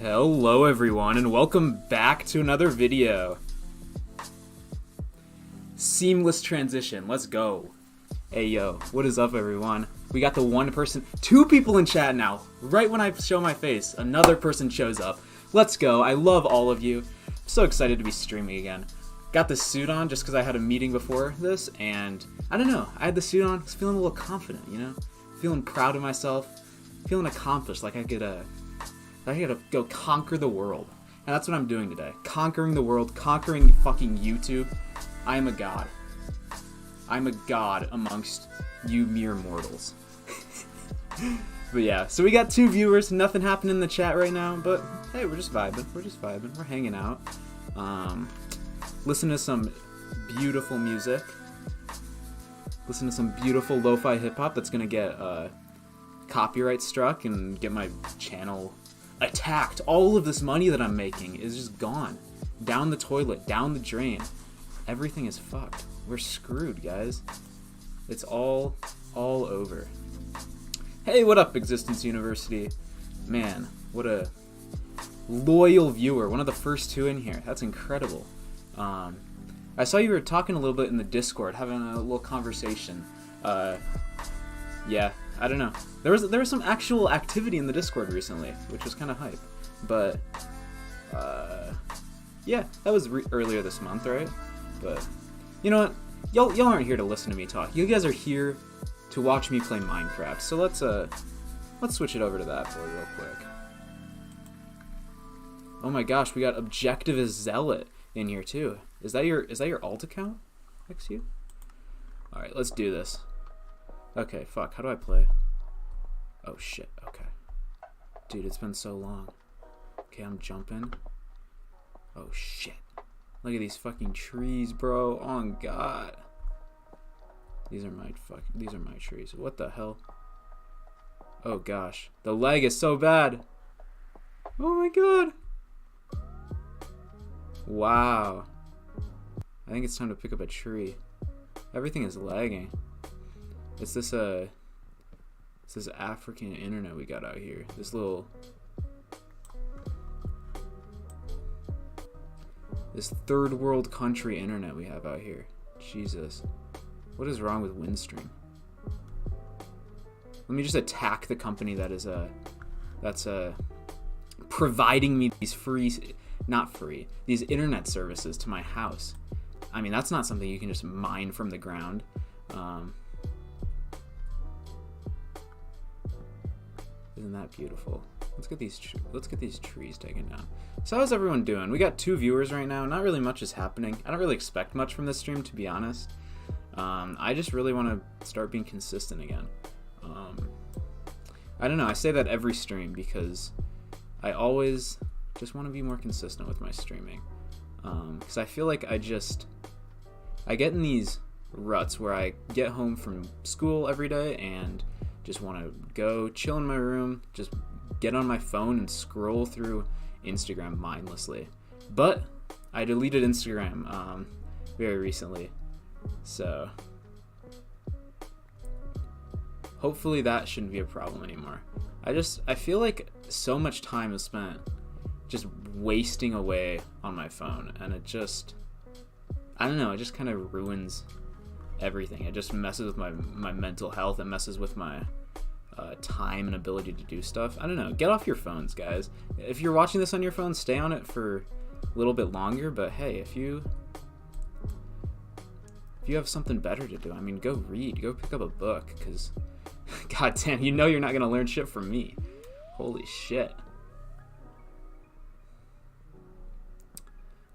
Hello everyone and welcome back to another video. Seamless transition, let's go. Hey yo, what is up everyone? We got the two people in chat now. Right when I show my face, another person shows up. Let's go, I love all of you. I'm so excited to be streaming again. Got this suit on just because I had a meeting before this and I don't know, I had the suit on, I was feeling a little confident, you know? Feeling proud of myself, feeling accomplished, like I gotta go conquer the world. And that's what I'm doing today. Conquering the world, conquering fucking YouTube. I am a god. I'm a god amongst you mere mortals. But yeah, so we got 2 viewers, nothing happening in the chat right now, but hey, we're just vibing, we're hanging out. Listen to some beautiful music. Listen to some beautiful lo-fi hip-hop that's gonna get copyright struck and get my channel attacked. All of this money that I'm making is just gone. Down the toilet, down the drain. Everything is fucked. We're screwed, guys. It's all over. Hey, what up, Existence University? Man, what a loyal viewer. One of the first 2 in here. That's incredible. I saw you were talking a little bit in the Discord, having a little conversation. Yeah, I don't know. There was some actual activity in the Discord recently, which was kind of hype. But yeah, that was earlier this month, right? But you know what? Y'all aren't here to listen to me talk. You guys are here to watch me play Minecraft. So let's switch it over to that boy real quick. Oh my gosh, we got Objectivist Zealot in here too. Is that your alt account? XU? All right, let's do this. Okay, fuck. How do I play? Oh shit. Okay. Dude, it's been so long. Okay, I'm jumping. Oh shit. Look at these fucking trees, bro. Oh god. These are my trees. What the hell? Oh gosh. The lag is so bad. Oh my god. Wow. I think it's time to pick up a tree. Everything is lagging. It's this African internet we got out here. This third world country internet we have out here. Jesus. What is wrong with Windstream? Let me just attack the company that's providing me these these internet services to my house. I mean, that's not something you can just mine from the ground. Isn't that beautiful? Let's get these trees taken down. So how's everyone doing? We got 2 viewers right now. Not really much is happening. I don't really expect much from this stream, to be honest. I just really want to start being consistent again. I don't know. I say that every stream because I always just want to be more consistent with my streaming. Because I feel like I get in these ruts where I get home from school every day and just want to go chill in my room, just get on my phone and scroll through Instagram mindlessly. But I deleted Instagram very recently, so hopefully that shouldn't be a problem anymore. I feel like so much time is spent just wasting away on my phone, and I don't know, it just kind of ruins everything. It just messes with my mental health. It messes with my time and ability to do stuff. I don't know. Get off your phones, guys. If you're watching this on your phone, stay on it for a little bit longer. But hey, if you have something better to do, I mean, go read. Go pick up a book. Because, god damn, you know you're not going to learn shit from me. Holy shit.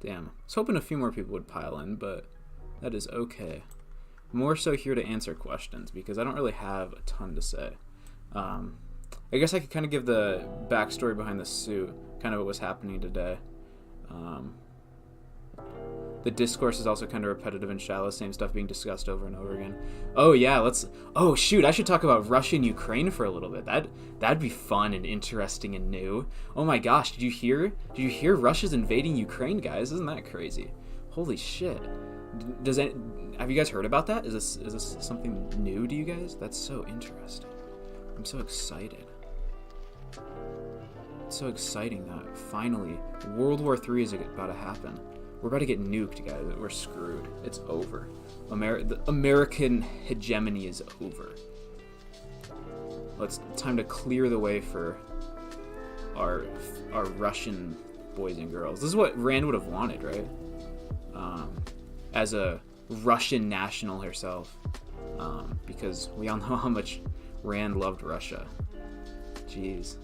Damn. I was hoping a few more people would pile in, but that is okay. More so here to answer questions because I don't really have a ton to say. I guess I could kind of give the backstory behind the suit, kind of what was happening today. The discourse is also kind of repetitive and shallow, same stuff being discussed over and over again. Oh yeah, oh shoot, I should talk about Russia and Ukraine for a little bit. That'd be fun and interesting and new. Oh my gosh, did you hear Russia's invading Ukraine, guys? Isn't that crazy? Holy shit. Have you guys heard about that? Is this something new to you guys? That's so interesting. I'm so excited. It's so exciting that finally World War III is about to happen. We're about to get nuked, guys. We're screwed. It's over. The American hegemony is over. It's time to clear the way for our Russian boys and girls. This is what Rand would have wanted, right? As a Russian national herself, because we all know how much Rand loved Russia. Jeez.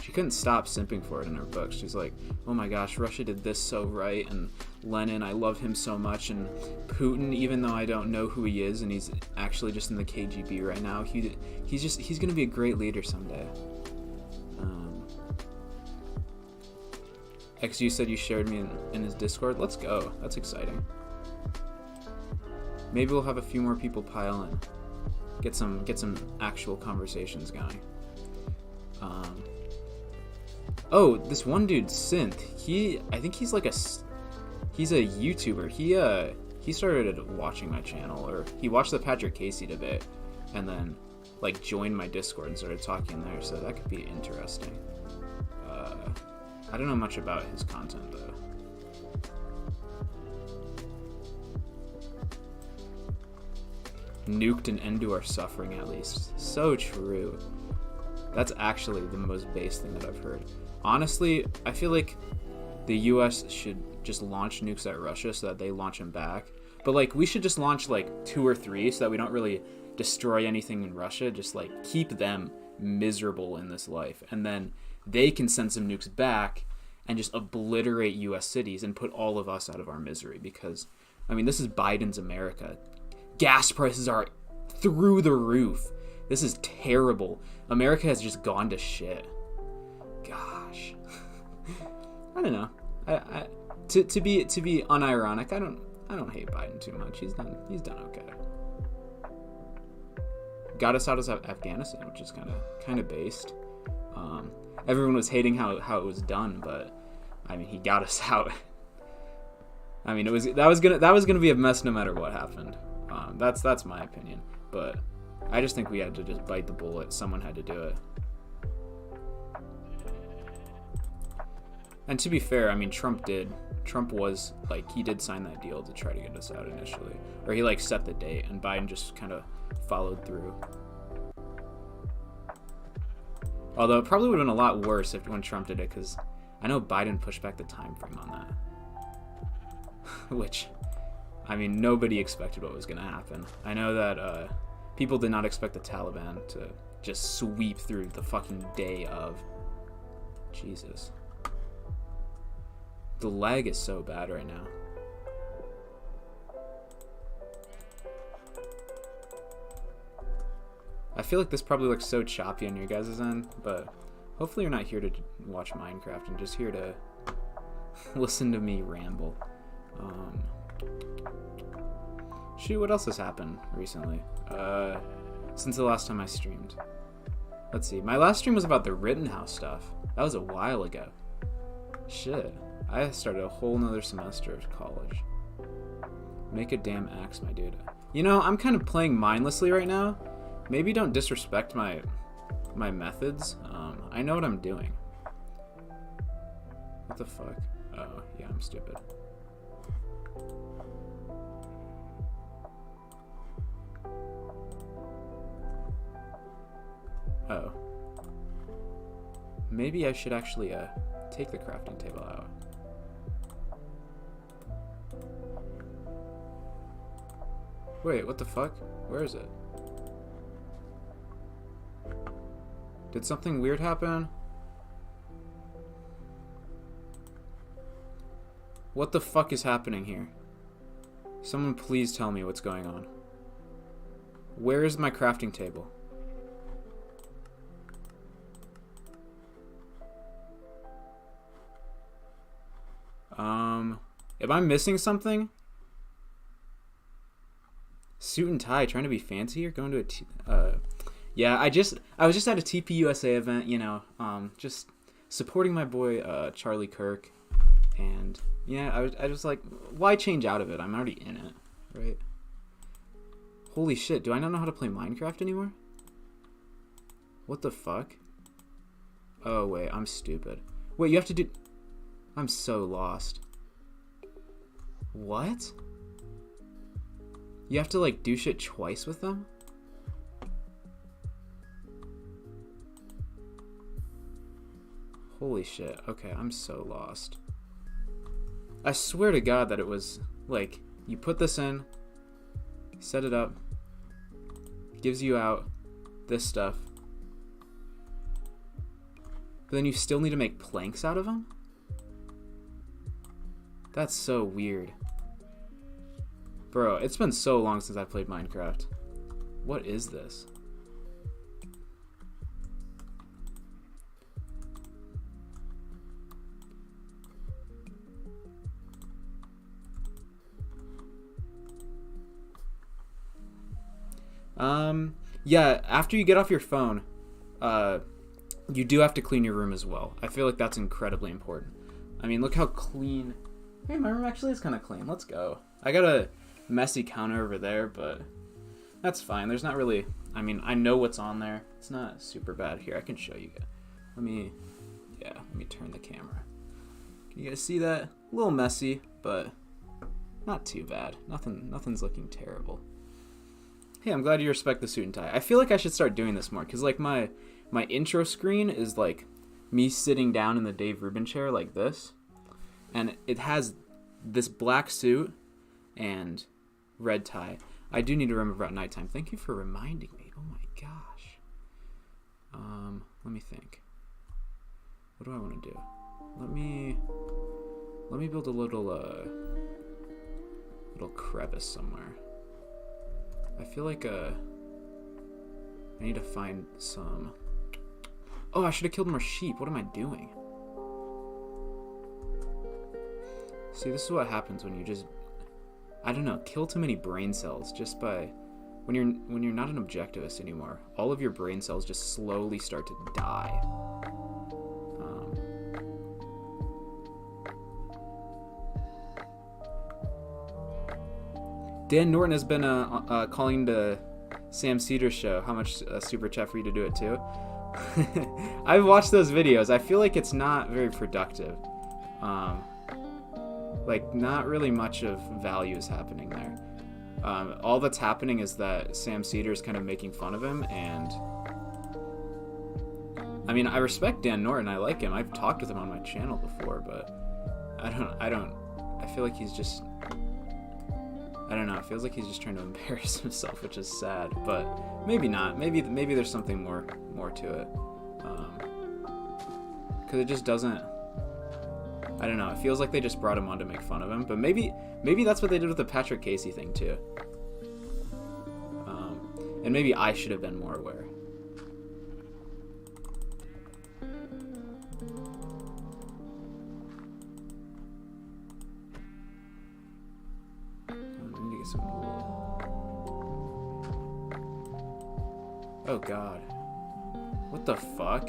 She couldn't stop simping for it in her books. She's like, oh my gosh, Russia did this so right, and Lenin, I love him so much, and Putin, even though I don't know who he is, and he's actually just in the KGB right now, he's gonna be a great leader someday. XU said you shared me in his Discord. Let's go. That's exciting. Maybe we'll have a few more people pile in. Get some actual conversations going. Oh, this one dude, Synth. I think he's like he's a YouTuber. He started watching my channel, or he watched the Patrick Casey debate, and then like joined my Discord and started talking there. So that could be interesting. I don't know much about his content though. Nuked an end to our suffering, at least. So true. That's actually the most base thing that I've heard. Honestly, I feel like the US should just launch nukes at Russia so that they launch them back. But like, we should just launch like 2 or 3 so that we don't really destroy anything in Russia. Just like keep them miserable in this life. And then they can send some nukes back and just obliterate US cities and put all of us out of our misery. Because, I mean, this is Biden's America. Gas prices are through the roof. This is terrible. America has just gone to shit. Gosh. I don't know. To be unironic, I don't hate Biden too much. He's done okay. Got us out of Afghanistan, which is kind of based. Everyone was hating how it was done, but I mean, he got us out. I mean, that was gonna be a mess no matter what happened. That's my opinion, but I just think we had to just bite the bullet. Someone had to do it. And to be fair, I mean, Trump did sign that deal to try to get us out initially, or he like set the date, and Biden just kind of followed through. Although it probably would have been a lot worse when Trump did it, because I know Biden pushed back the time frame on that. Which, I mean, nobody expected what was going to happen. I know that people did not expect the Taliban to just sweep through the fucking day of. Jesus. The lag is so bad right now. I feel like this probably looks so choppy on your guys' end, but hopefully you're not here to watch Minecraft and just here to listen to me ramble. Shoot, what else has happened recently? Since the last time I streamed. Let's see. My last stream was about the Rittenhouse stuff. That was a while ago. Shit. I started a whole nother semester of college. Make a damn axe, my dude. You know, I'm kind of playing mindlessly right now. Maybe don't disrespect my methods. I know what I'm doing. What the fuck? Oh, yeah, I'm stupid. Oh. Maybe I should actually take the crafting table out. Wait, what the fuck? Where is it? Did something weird happen? What the fuck is happening here? Someone please tell me what's going on. Where is my crafting table? Am I missing something? Suit and tie, trying to be fancy or going to a yeah, I was just at a TPUSA event, you know, just supporting my boy Charlie Kirk, and yeah, I was like, why change out of it? I'm already in it, right? Holy shit, do I not know how to play Minecraft anymore? What the fuck? Oh, wait, I'm stupid. Wait, you have to do... I'm so lost. What? You have to, like, do shit twice with them? Holy shit. Okay, I'm so lost. I swear to God that it was, like, you put this in, set it up, gives you out this stuff, but then you still need to make planks out of them? That's so weird. Bro, it's been so long since I played Minecraft. What is this? Yeah, after you get off your phone, you do have to clean your room as well. I feel like that's incredibly important. I mean, look how clean... Hey, my room actually is kind of clean. Let's go. I got a messy counter over there, but that's fine. There's not really... I mean, I know what's on there. It's not super bad. Here, I can show you guys. Let me turn the camera. Can you guys see that? A little messy, but not too bad. Nothing's looking terrible. Hey, I'm glad you respect the suit and tie. I feel like I should start doing this more, because, like, my intro screen is, like, me sitting down in the Dave Rubin chair like this, and it has this black suit and red tie. I do need to remember about nighttime. Thank you for reminding me. Oh, my gosh. Let me think. What do I want to do? Let me build a little crevice somewhere. I feel like I need to find some... Oh, I should have killed more sheep. What am I doing? See, this is what happens when you just... I don't know, kill too many brain cells just by... When you're not an objectivist anymore, all of your brain cells just slowly start to die. Dan Norton has been calling to Sam Cedar's show. How much super chat for you to do it too? I've watched those videos. I feel like it's not very productive. Like, not really much of value is happening there. All that's happening is that Sam Cedar is kind of making fun of him, and I mean, I respect Dan Norton. I like him. I've talked with him on my channel before, but I feel like he's just... I don't know, it feels like he's just trying to embarrass himself, which is sad, but maybe not. Maybe there's something more to it. Because it just doesn't... I don't know, it feels like they just brought him on to make fun of him, but maybe that's what they did with the Patrick Casey thing, too. And maybe I should have been more aware. Some wool. Oh god. What the fuck?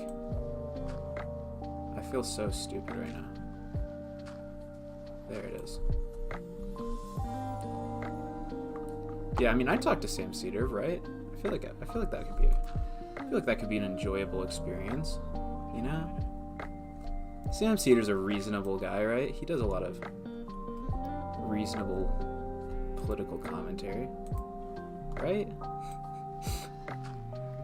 I feel so stupid right now. There it is. Yeah, I mean, I talked to Sam Cedar, right? I feel like that could be an enjoyable experience, you know? Sam Cedar's a reasonable guy, right? He does a lot of reasonable political commentary, right?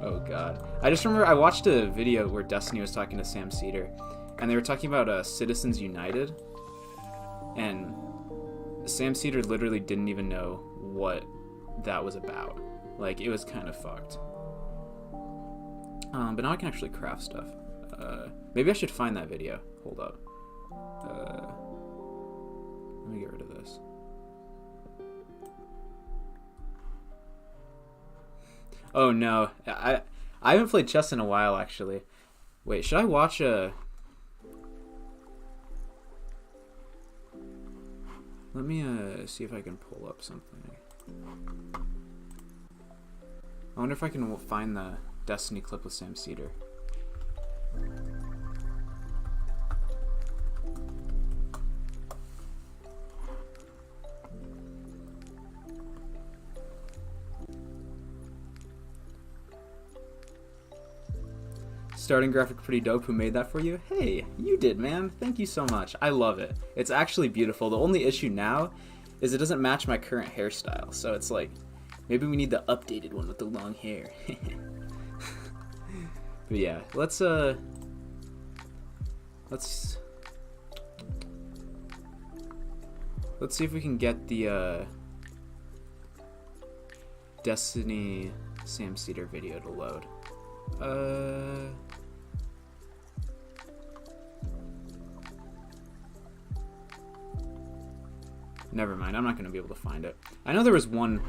Oh god. I just remember I watched a video where Destiny was talking to Sam Cedar, and they were talking about Citizens United, and Sam Cedar literally didn't even know what that was about. Like, it was kind of fucked. But now I can actually craft stuff. Maybe I should find that video. Hold up. Let me get rid of this. Oh no, I haven't played chess in a while, actually. Wait, should I watch a... Let me see if I can pull up something. I wonder if I can find the Destiny clip with Sam Cedar. starting graphic pretty dope. Who made that for you? Hey, you did, man. Thank you so much. I love it. It's actually beautiful. The only issue now is it doesn't match my current hairstyle. So it's like, maybe we need the updated one with the long hair. But yeah, let's see if we can get the Destiny Sam Cedar video to load. Never mind, I'm not going to be able to find it. I know there was one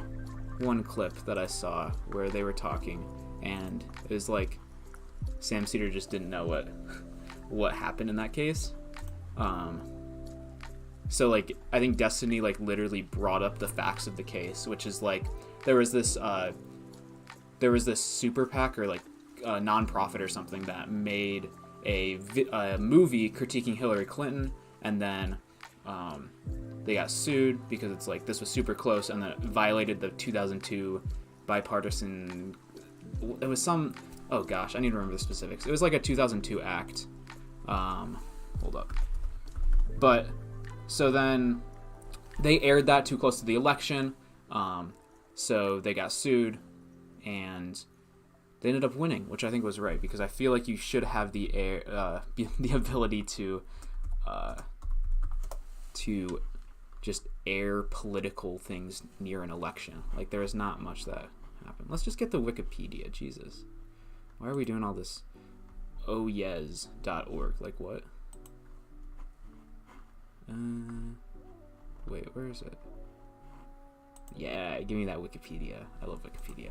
clip that I saw where they were talking, and it was like Sam Cedar just didn't know what happened in that case. So like I think Destiny like literally brought up the facts of the case, which is like there was this super PAC or like a non-profit or something that made a movie critiquing Hillary Clinton, and then they got sued because it's like this was super close and that violated the 2002 bipartisan. It was some. Oh gosh, I need to remember the specifics. It was like a 2002 act. Hold up. But so then they aired that too close to the election. So they got sued, and they ended up winning, which I think was right because I feel like you should have the ability to just air political things near an election. Like there is not much that happened. Let's just get the Wikipedia. Jesus, why are we doing all this? Oyes.org. Like what? Wait, where is it? Yeah, give me that Wikipedia. I love Wikipedia.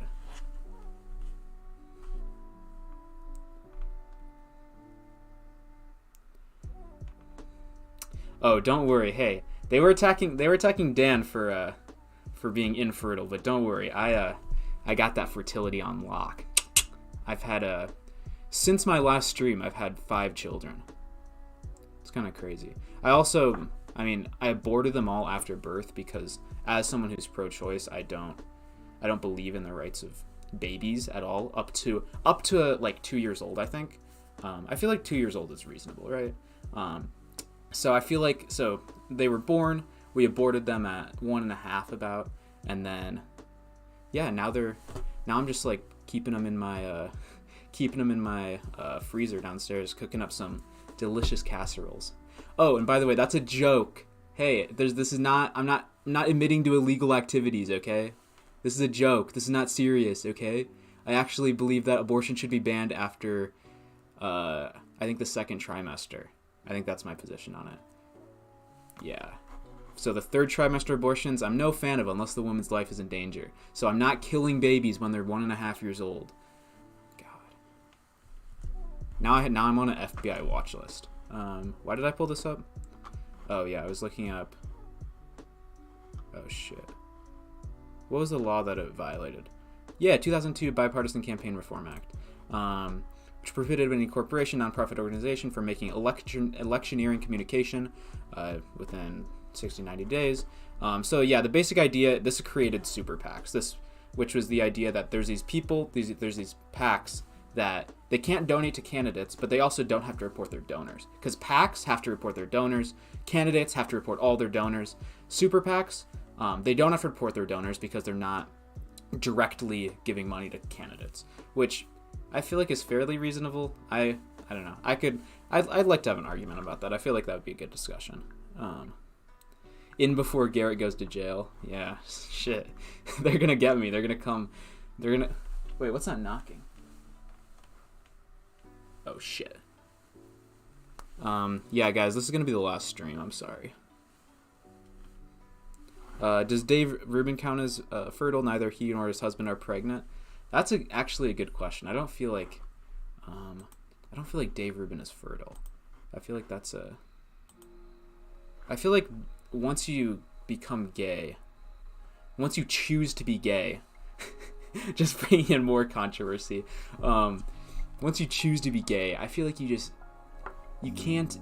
Oh, don't worry. Hey, they were attacking Dan for being infertile, but don't worry. I got that fertility on lock. I've had since my last stream, I've had 5 children. It's kind of crazy. I aborted them all after birth because as someone who's pro-choice, I don't believe in the rights of babies at all up to like 2 years old, I think. I feel like 2 years old is reasonable, right? So I feel like, so they were born, we aborted them at 1.5 about, and then, yeah, now I'm just like keeping them in my freezer downstairs, cooking up some delicious casseroles. Oh, and by the way, that's a joke. Hey, I'm not admitting to illegal activities, okay? This is a joke. This is not serious, okay? I actually believe that abortion should be banned after, I think the 2nd trimester. I think that's my position on it. Yeah. So the 3rd trimester abortions, I'm no fan of unless the woman's life is in danger. So I'm not killing babies when they're 1.5 years old. God. Now I'm on an FBI watch list. Why did I pull this up? Oh yeah, I was looking up. Oh shit. What was the law that it violated? Yeah, 2002 Bipartisan Campaign Reform Act. Which prohibited any corporation, nonprofit organization from making electioneering communication within 60, 90 days. So yeah, the basic idea, this created super PACs, which was the idea that there's these people, there's these PACs that they can't donate to candidates, but they also don't have to report their donors. Because PACs have to report their donors, candidates have to report all their donors. Super PACs, they don't have to report their donors because they're not directly giving money to candidates, which I feel like is fairly reasonable. I don't know. I'd like to have an argument about that. I feel like that would be a good discussion. In before Garrett goes to jail. Yeah, shit. They're gonna get me. Wait, what's that knocking? Oh shit. Yeah, guys, this is gonna be the last stream. I'm sorry. Does Dave Rubin count as fertile? Neither he nor his husband are pregnant. That's actually a good question. I don't feel like Dave Rubin is fertile. I feel like once you become gay, once you choose to be gay, just bringing in more controversy. Once you choose to be gay, I feel like you just can't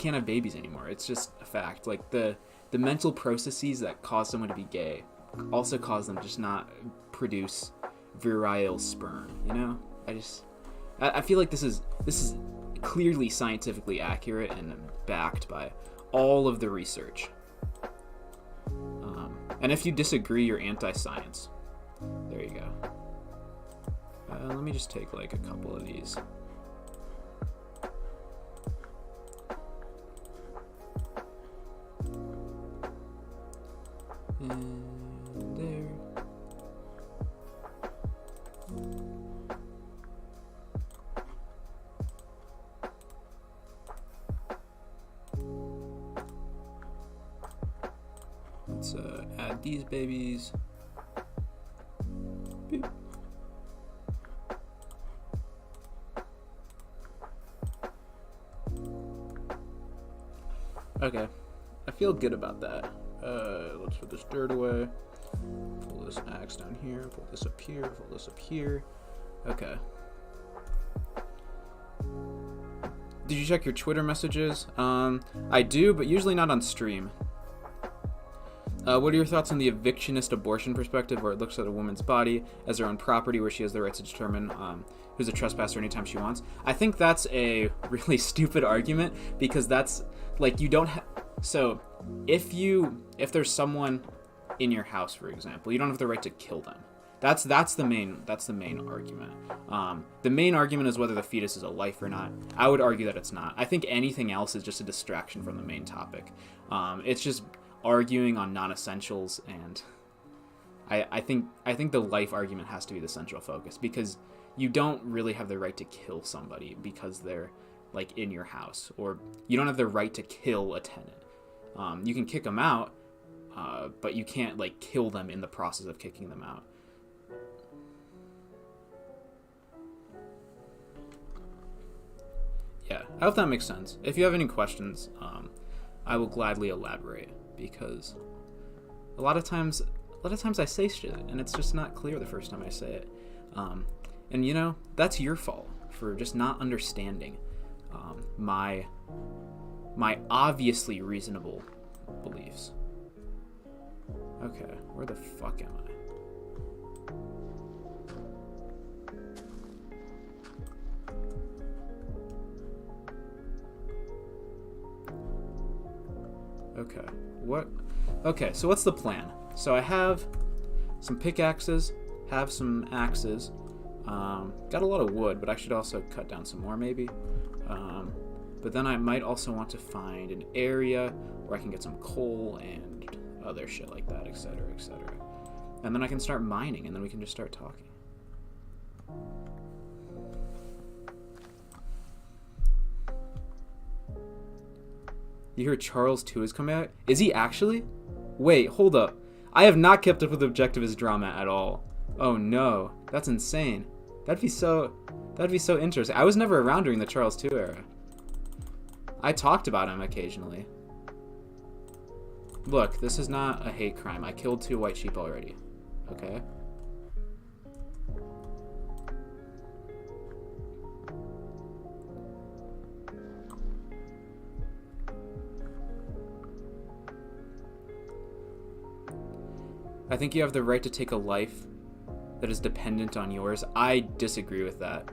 have babies anymore. It's just a fact. Like the mental processes that cause someone to be gay also cause them to just not produce virile sperm, you know? I feel like this is clearly scientifically accurate and backed by all of the research. And if you disagree, you're anti-science. There you go. Let me just take like a couple of these. And there. Let's add these babies. Boop. Okay, I feel good about that. Let's put this dirt away. Pull this axe down here. Pull this up here. Pull this up here. Okay. Did you check your Twitter messages? I do, but usually not on stream. What are your thoughts on the evictionist abortion perspective, where it looks at a woman's body as her own property, where she has the right to determine who's a trespasser anytime she wants? I think that's a really stupid argument, because that's like, you don't have. So if there's someone in your house, for example, you don't have the right to kill them. That's the main argument. The main argument is whether the fetus is a life or not. I would argue that it's not. I think anything else is just a distraction from the main topic. It's just arguing on non-essentials, and I think the life argument has to be the central focus, because you don't really have the right to kill somebody because they're like in your house, or you don't have the right to kill a tenant. You can kick them out, but you can't like kill them in the process of kicking them out. Yeah, I hope that makes sense. If you have any questions, I will gladly elaborate, because a lot of times I say shit and it's just not clear the first time I say it. And you know, that's your fault for just not understanding my obviously reasonable beliefs. Okay, where the fuck am I? Okay, what? Okay, so what's the plan? So I have some pickaxes, have some axes, got a lot of wood, but I should also cut down some more maybe. But then I might also want to find an area where I can get some coal and other shit like that, etc., etc. And then I can start mining, and then we can just start talking. You hear Charles 2 is coming out? Is he actually? Wait, hold up. I have not kept up with Objectivist drama at all. Oh no, that's insane. That'd be so interesting. I was never around during the Charles 2 era. I talked about him occasionally. Look, this is not a hate crime. I killed 2 white sheep already. Okay? I think you have the right to take a life that is dependent on yours. I disagree with that.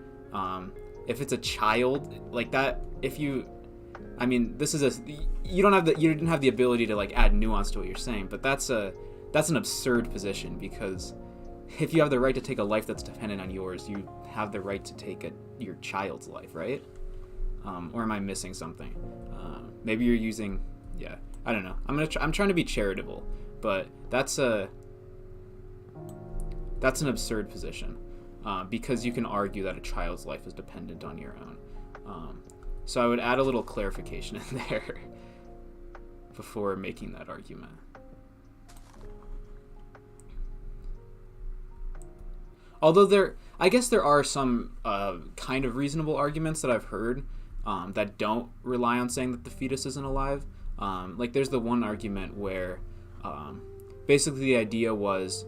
If it's a child like that, I mean, this is you didn't have the ability to like add nuance to what you're saying, but that's an absurd position, because if you have the right to take a life that's dependent on yours, you have the right to take your child's life, right? Or am I missing something? Maybe you're using, yeah, I don't know. I'm trying to be charitable, but that's an absurd position, because you can argue that a child's life is dependent on your own. So I would add a little clarification in there before making that argument. Although I guess there are some kind of reasonable arguments that I've heard that don't rely on saying that the fetus isn't alive. Like there's the one argument where basically the idea was,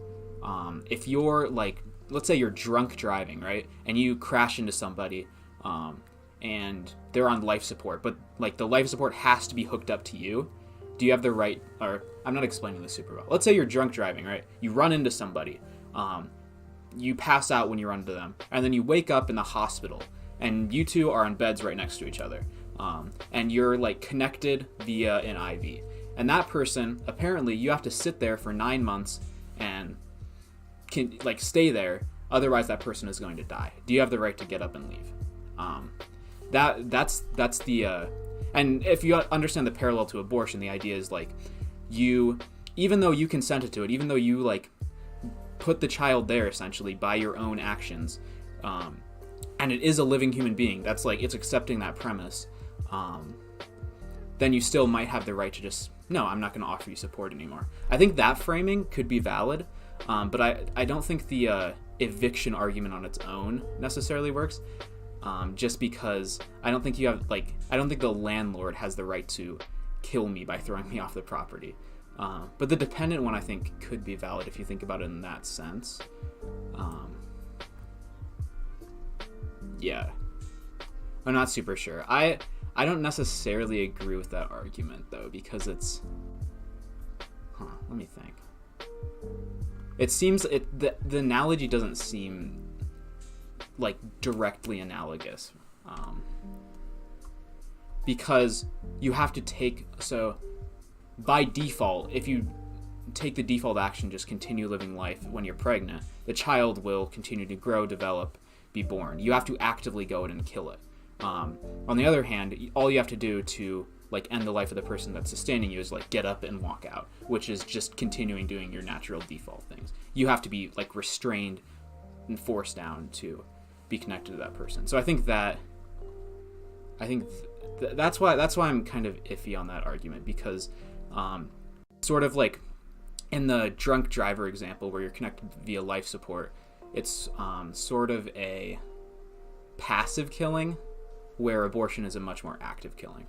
if you're like, let's say you're drunk driving, right? And you crash into somebody, and they're on life support, but like the life support has to be hooked up to you. Do you have the right, or I'm not explaining this super well. Let's say you're drunk driving, right? You run into somebody, you pass out when you run into them, and then you wake up in the hospital, and you two are on beds right next to each other, and you're like connected via an IV. And that person, apparently, you have to sit there for 9 months and can like stay there. Otherwise, that person is going to die. Do you have the right to get up and leave? That's the and if you understand the parallel to abortion, the idea is like you, even though you consented to it, even though you like put the child there essentially by your own actions, and it is a living human being. That's like it's accepting that premise. Then you still might have the right to just, no, I'm not going to offer you support anymore. I think that framing could be valid, but I don't think the eviction argument on its own necessarily works, just because I don't think I don't think the landlord has the right to kill me by throwing me off the property. But the dependent one I think could be valid if you think about it in that sense. Yeah. I'm not super sure. I don't necessarily agree with that argument, though, because it's... let me think. It seems... the analogy doesn't seem, like, directly analogous. Because you have to take... So, by default, if you take the default action, just continue living life when you're pregnant, the child will continue to grow, develop, be born. You have to actively go in and kill it. On the other hand, all you have to do to like end the life of the person that's sustaining you is like get up and walk out, which is just continuing doing your natural default things. You have to be like restrained and forced down to be connected to that person. So I think that's why I'm kind of iffy on that argument, because sort of like in the drunk driver example where you're connected via life support, it's sort of a passive killing, where abortion is a much more active killing.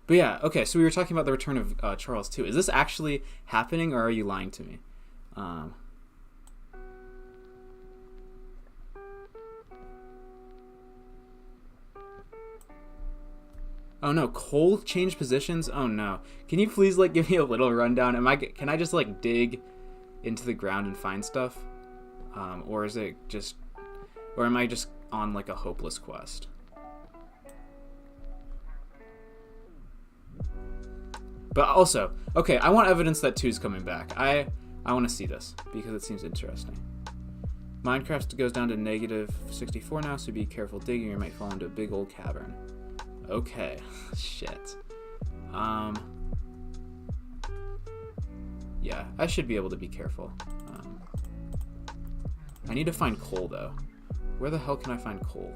But yeah, okay, so we were talking about the return of Charles II. Is this actually happening, or are you lying to me? Oh no, Cole changed positions? Oh no. Can you please like give me a little rundown? Can I just like dig into the ground and find stuff? Or is it just... Or am I just on like a hopeless quest? But also, okay, I want evidence that 2's coming back. I want to see this, because it seems interesting. Minecraft goes down to -64 now, so be careful digging or you might fall into a big old cavern. Okay, shit. Yeah, I should be able to be careful. I need to find coal, though. Where the hell can I find coal?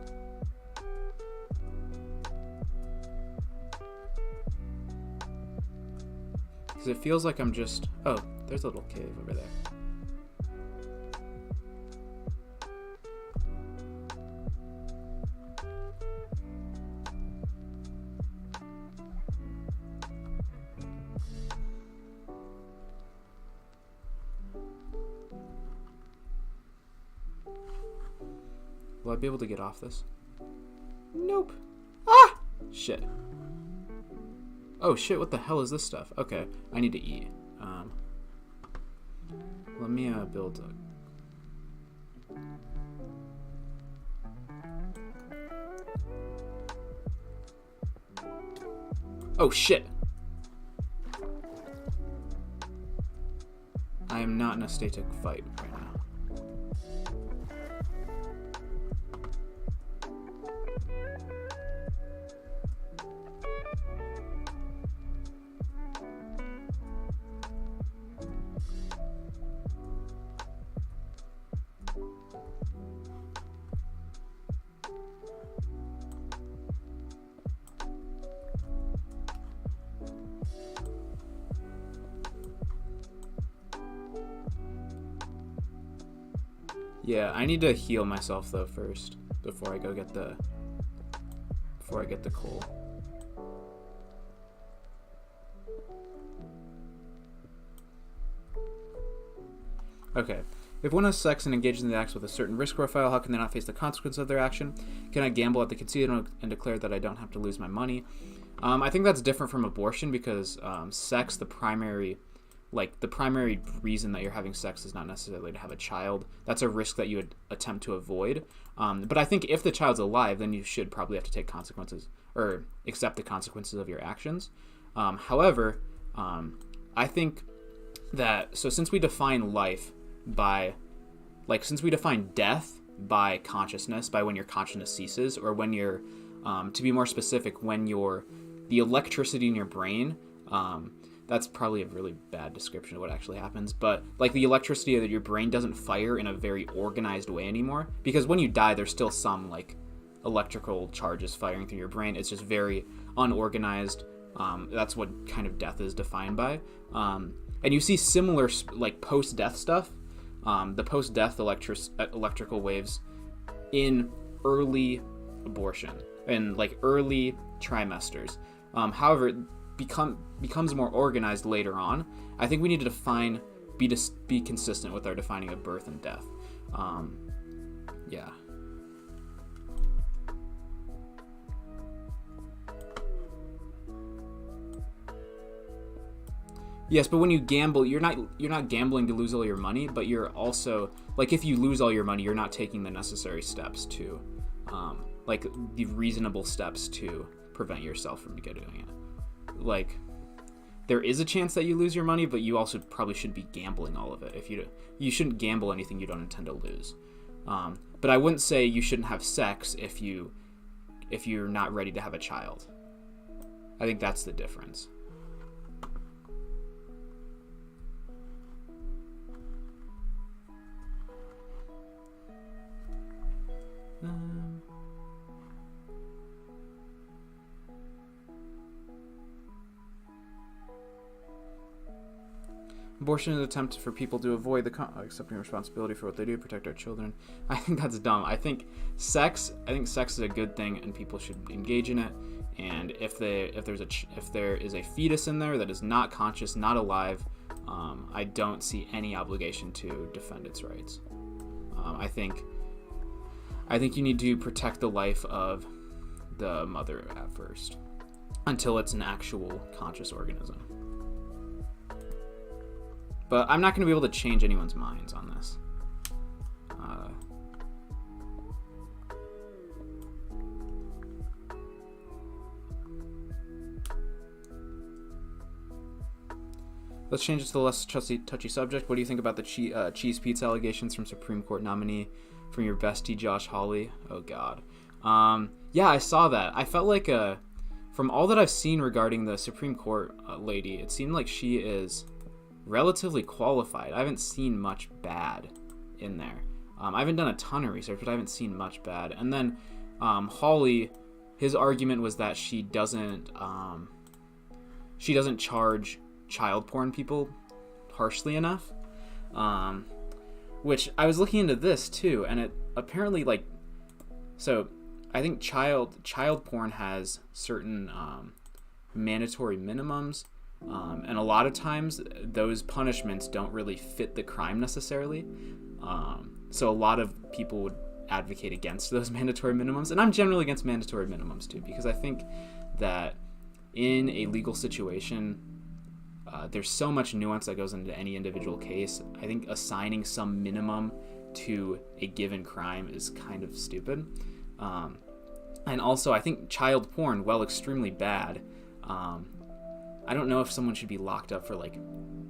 Because it feels like I'm just... Oh, there's a little cave over there. Will I be able to get off this? Nope. Ah! Shit. Oh shit, what the hell is this stuff? Okay, I need to eat. Let me build a... Oh shit! I am not in a state to fight right now. Yeah, I need to heal myself though first before I go get the coal. Okay. If one has sex and engages in the acts with a certain risk profile, how can they not face the consequence of their action? Can I gamble at the casino and declare that I don't have to lose my money? I think that's different from abortion because sex, the primary like the primary reason that you're having sex is not necessarily to have a child. That's a risk that you would attempt to avoid. But I think if the child's alive, then you should probably have to take consequences or accept the consequences of your actions. However, I think that, so since we define life by, like, since we define death by consciousness, by when your consciousness ceases, or when you're, to be more specific, when the electricity in your brain, that's probably a really bad description of what actually happens, but like the electricity that your brain doesn't fire in a very organized way anymore, because when you die, there's still some like electrical charges firing through your brain. It's just very unorganized. That's what kind of death is defined by. And you see similar like post-death stuff, the post-death electrical waves in early abortion and like early trimesters. However, becomes more organized later on. I think we need to be consistent with our defining of birth and death. Yeah. Yes, but when you gamble, you're not gambling to lose all your money, but you're also, like, if you lose all your money, you're not taking the necessary steps to, like, the reasonable steps to prevent yourself from getting it. Like, there is a chance that you lose your money, but you also probably shouldn't be gambling all of it. If you shouldn't gamble anything you don't intend to lose. But I wouldn't say you shouldn't have sex if you're not ready to have a child. I think that's the difference. Abortion is an attempt for people to avoid accepting responsibility for what they do, protect our children. I think that's dumb. I think sex is a good thing, and people should engage in it. And if there is a fetus in there that is not conscious, not alive, I don't see any obligation to defend its rights. I think you need to protect the life of the mother at first, until it's an actual conscious organism. But I'm not going to be able to change anyone's minds on this. Let's change it to the less touchy subject. What do you think about the cheese pizza allegations from Supreme Court nominee from your bestie Josh Hawley? Oh God. Yeah, I saw that. I felt like from all that I've seen regarding the Supreme Court lady, it seemed like she is relatively qualified. I haven't seen much bad in there. I haven't done a ton of research, but I haven't seen much bad. And then Hawley, his argument was that she doesn't charge child porn people harshly enough. Which I was looking into this too, and it apparently, like, so I think child porn has certain mandatory minimums. And a lot of times those punishments don't really fit the crime necessarily. So a lot of people would advocate against those mandatory minimums. And I'm generally against mandatory minimums too, because I think that in a legal situation, there's so much nuance that goes into any individual case. I think assigning some minimum to a given crime is kind of stupid. And also, I think child porn, while extremely bad, I don't know if someone should be locked up for like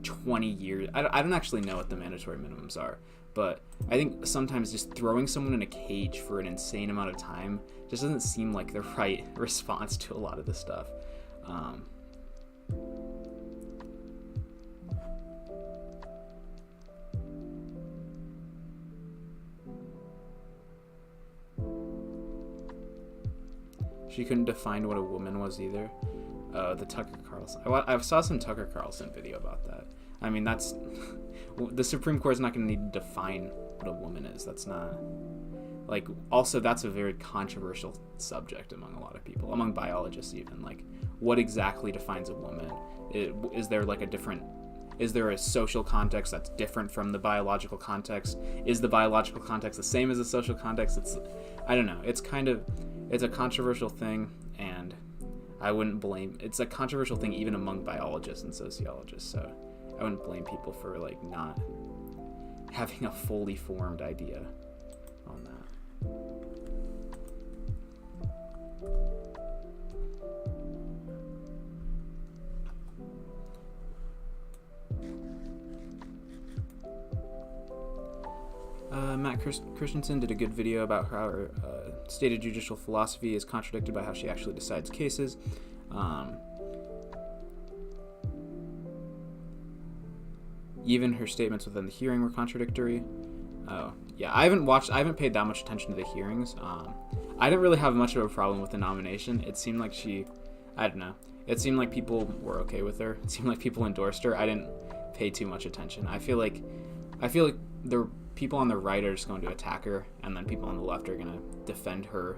20 years. I don't actually know what the mandatory minimums are, but I think sometimes just throwing someone in a cage for an insane amount of time just doesn't seem like the right response to a lot of this stuff. She couldn't define what a woman was either. The Tucker Carlson. I saw some Tucker Carlson video about that. I mean, that's the Supreme Court is not going to need to define what a woman is. That's not, like, also that's a very controversial subject among a lot of people, among biologists even. Like, what exactly defines a woman? Is there a social context that's different from the biological context? Is the biological context the same as the social context? I don't know. It's a controversial thing, and I wouldn't blame. It's a controversial thing even among biologists and sociologists. So I wouldn't blame people for like not having a fully formed idea on that. Matt Christensen did a good video about how her stated judicial philosophy is contradicted by how she actually decides cases. Even her statements within the hearing were contradictory. Oh, yeah, I haven't paid that much attention to the hearings. I didn't really have much of a problem with the nomination. It seemed like I don't know. It seemed like people were okay with her. It seemed like people endorsed her. I didn't pay too much attention. I feel like the people on the right are just going to attack her, and then people on the left are going to defend her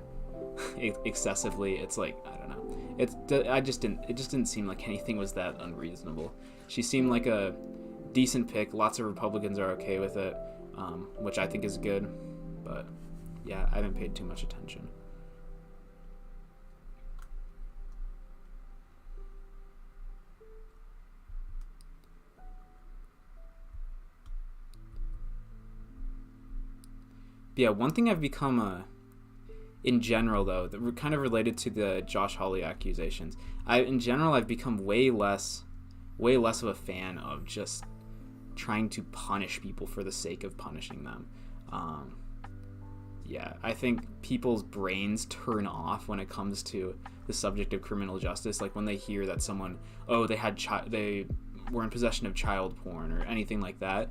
excessively. It's like, I don't know. It just didn't seem like anything was that unreasonable. She seemed like a decent pick. Lots of Republicans are okay with it, which I think is good. But yeah, I haven't paid too much attention. Yeah, one thing I've become in general, though, that kind of related to the Josh Hawley accusations, I've become way less of a fan of just trying to punish people for the sake of punishing them. Yeah, I think people's brains turn off when it comes to the subject of criminal justice. Like when they hear that someone, they were in possession of child porn or anything like that.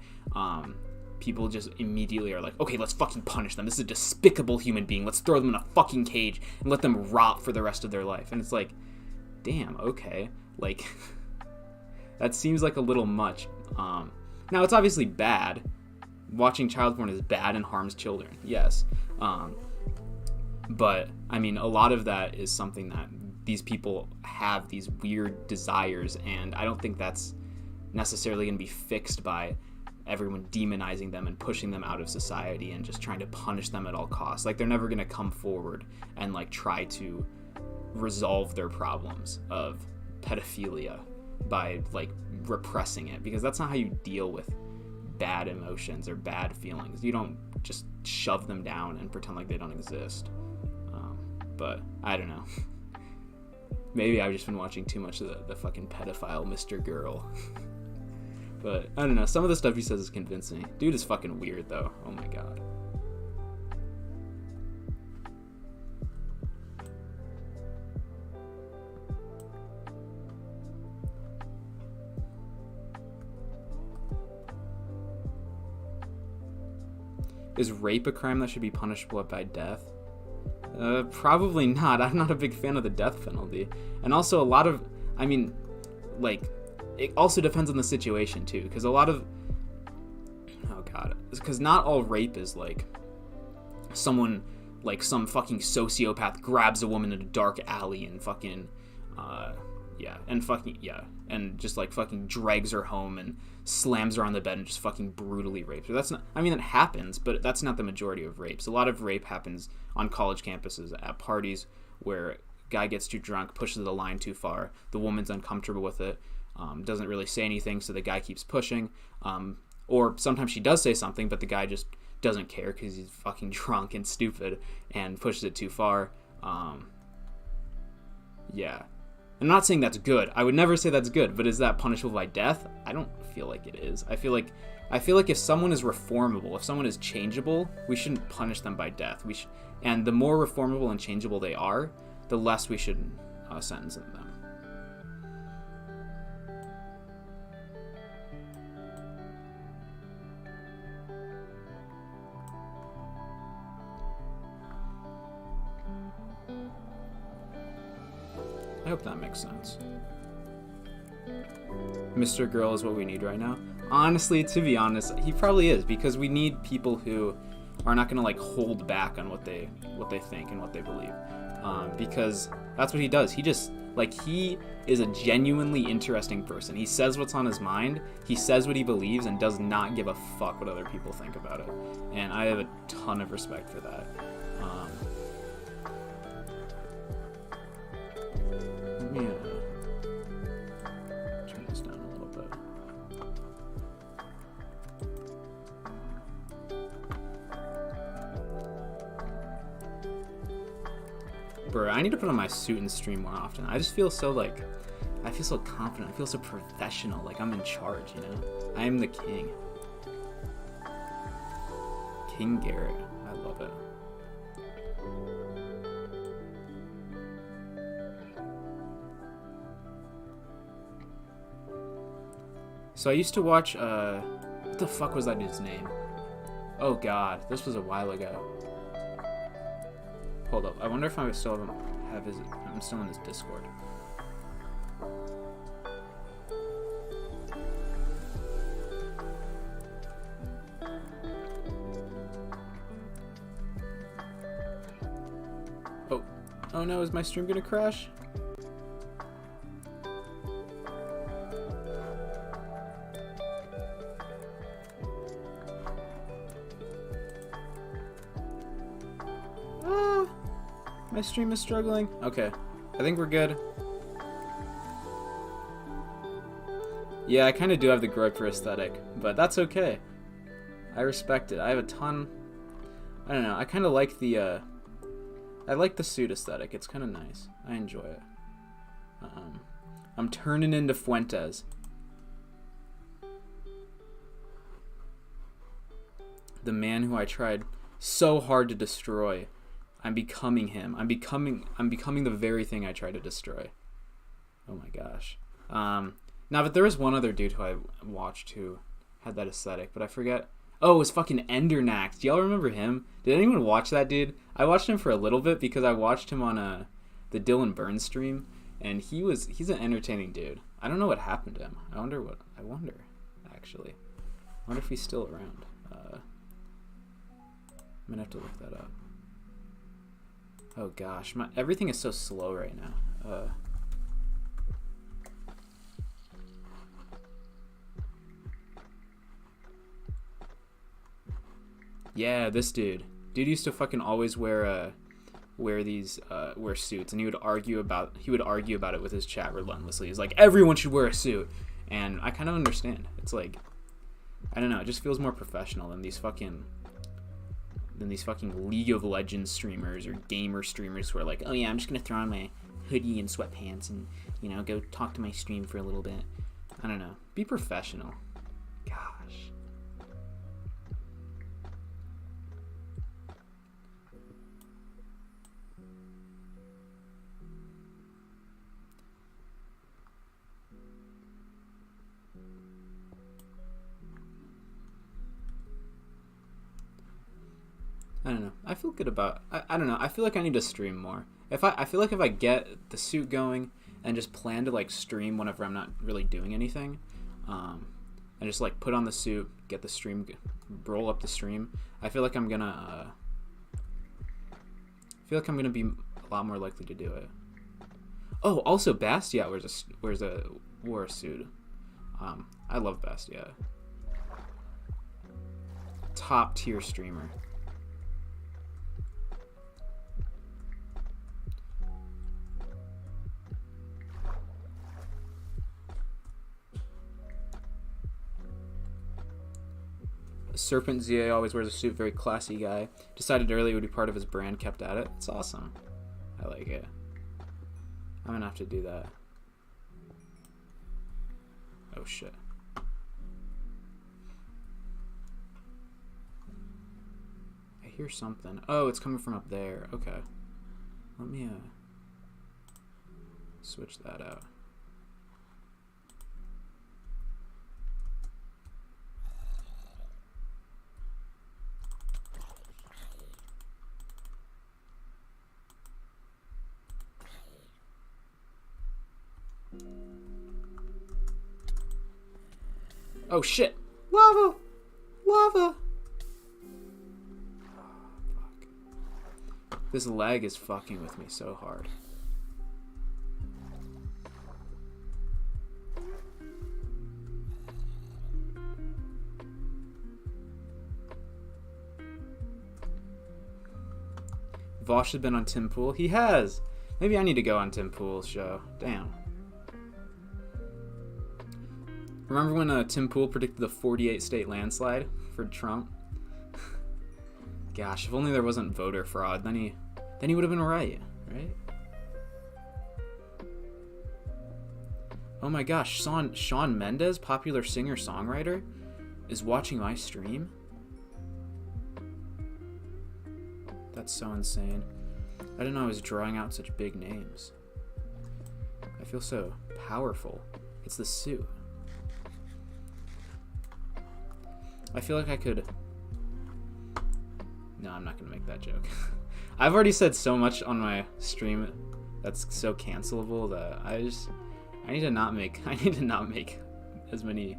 People just immediately are like, okay, let's fucking punish them. This is a despicable human being. Let's throw them in a fucking cage and let them rot for the rest of their life. And it's like, damn, okay. Like, that seems like a little much. Now, it's obviously bad. Watching child porn is bad and harms children, yes. But, I mean, a lot of that is something that these people have, these weird desires, and I don't think that's necessarily going to be fixed by everyone demonizing them and pushing them out of society and just trying to punish them at all costs. Like, they're never going to come forward and like try to resolve their problems of pedophilia by like repressing it, because that's not how you deal with bad emotions or bad feelings. You don't just shove them down and pretend like they don't exist. But I don't know. Maybe I've just been watching too much of the fucking pedophile Mr. Girl. But, I don't know, some of the stuff he says is convincing. Dude is fucking weird, though. Oh my god. Is rape a crime that should be punishable by death? Probably not. I'm not a big fan of the death penalty. And also it also depends on the situation too, because because not all rape is like someone, like some fucking sociopath grabs a woman in a dark alley and fucking and just like fucking drags her home and slams her on the bed and just fucking brutally rapes her. That's not, I mean, that happens, but that's not the majority of rapes. A lot of rape happens on college campuses at parties where guy gets too drunk, pushes the line too far, the woman's uncomfortable with it, doesn't really say anything, so the guy keeps pushing, or sometimes she does say something, but the guy just doesn't care because he's fucking drunk and stupid and pushes it too far. Yeah. I'm not saying that's good. I would never say that's good, but is that punishable by death? I don't feel like it is. I feel like if someone is reformable, if someone is changeable, we shouldn't punish them by death. And the more reformable and changeable they are, the less we should sentence them. I hope that makes sense. Mr. Girl is what we need right now. Honestly, to be honest, he probably is, because we need people who are not gonna like hold back on what they think and what they believe, because that's what he does. He is a genuinely interesting person. He says what's on his mind. He says what he believes and does not give a fuck what other people think about it. And I have a ton of respect for that. Turn this down a little bit. Bro, I need to put on my suit and stream more often. I just feel so like, I feel so confident. I feel so professional. Like I'm in charge, you know? I am the king. King Garrett. I love it. So I used to watch, what the fuck was that dude's name? Oh god, this was a while ago. Hold up, I wonder if I still have his, I'm still in his Discord. Oh no, is my stream gonna crash? My stream is struggling. Okay, I think we're good. Yeah, I kind of do have the Groper aesthetic, but that's okay. I respect it. I have a ton. I don't know. I kind of like the. I like the suit aesthetic. It's kind of nice. I enjoy it. I'm turning into Fuentes. The man who I tried so hard to destroy. I'm becoming him. I'm becoming the very thing I tried to destroy. Oh my gosh. Now, but there was one other dude who I watched who had that aesthetic, but I forget. Oh, it was fucking Endernax. Do y'all remember him? Did anyone watch that dude? I watched him for a little bit because I watched him on the Dylan Burns stream, and he's an entertaining dude. I don't know what happened to him. I wonder actually. I wonder if he's still around. I'm gonna have to look that up. Oh gosh, everything is so slow right now. Yeah, this dude. Dude used to fucking always wear suits, and he would argue about it with his chat relentlessly. He's like, everyone should wear a suit, and I kind of understand. It's like, I don't know, it just feels more professional than these fucking League of Legends streamers or gamer streamers who are like, oh yeah, I'm just gonna throw on my hoodie and sweatpants and, you know, go talk to my stream for a little bit. I don't know. Be professional. Gosh. I don't know. I feel good about. I don't know. I feel like I need to stream more. I feel like if I get the suit going and just plan to like stream whenever I'm not really doing anything, and just like put on the suit, get the stream, roll up the stream. I feel like I'm gonna. Be a lot more likely to do it. Oh, also Bastia wore a suit. I love Bastia. Top tier streamer. Serpent ZA always wears a suit, very classy guy. Decided early it would be part of his brand, kept at it. It's awesome. I like it. I'm gonna have to do that. Oh shit. I hear something. Oh, it's coming from up there. Okay. Let me switch that out. Oh shit! Lava! Lava! Oh, fuck. This lag is fucking with me so hard. Vosh has been on Tim Pool. He has! Maybe I need to go on Tim Pool's show. Damn. Remember when Tim Pool predicted the 48 state landslide for Trump? Gosh, if only there wasn't voter fraud, then he would have been right. right? Oh my gosh, Shawn Mendes, popular singer-songwriter, is watching my stream? That's so insane. I didn't know I was drawing out such big names. I feel so powerful. It's the suit. I feel like I could... No, I'm not gonna make that joke. I've already said so much on my stream that's so cancelable that I need to not make as many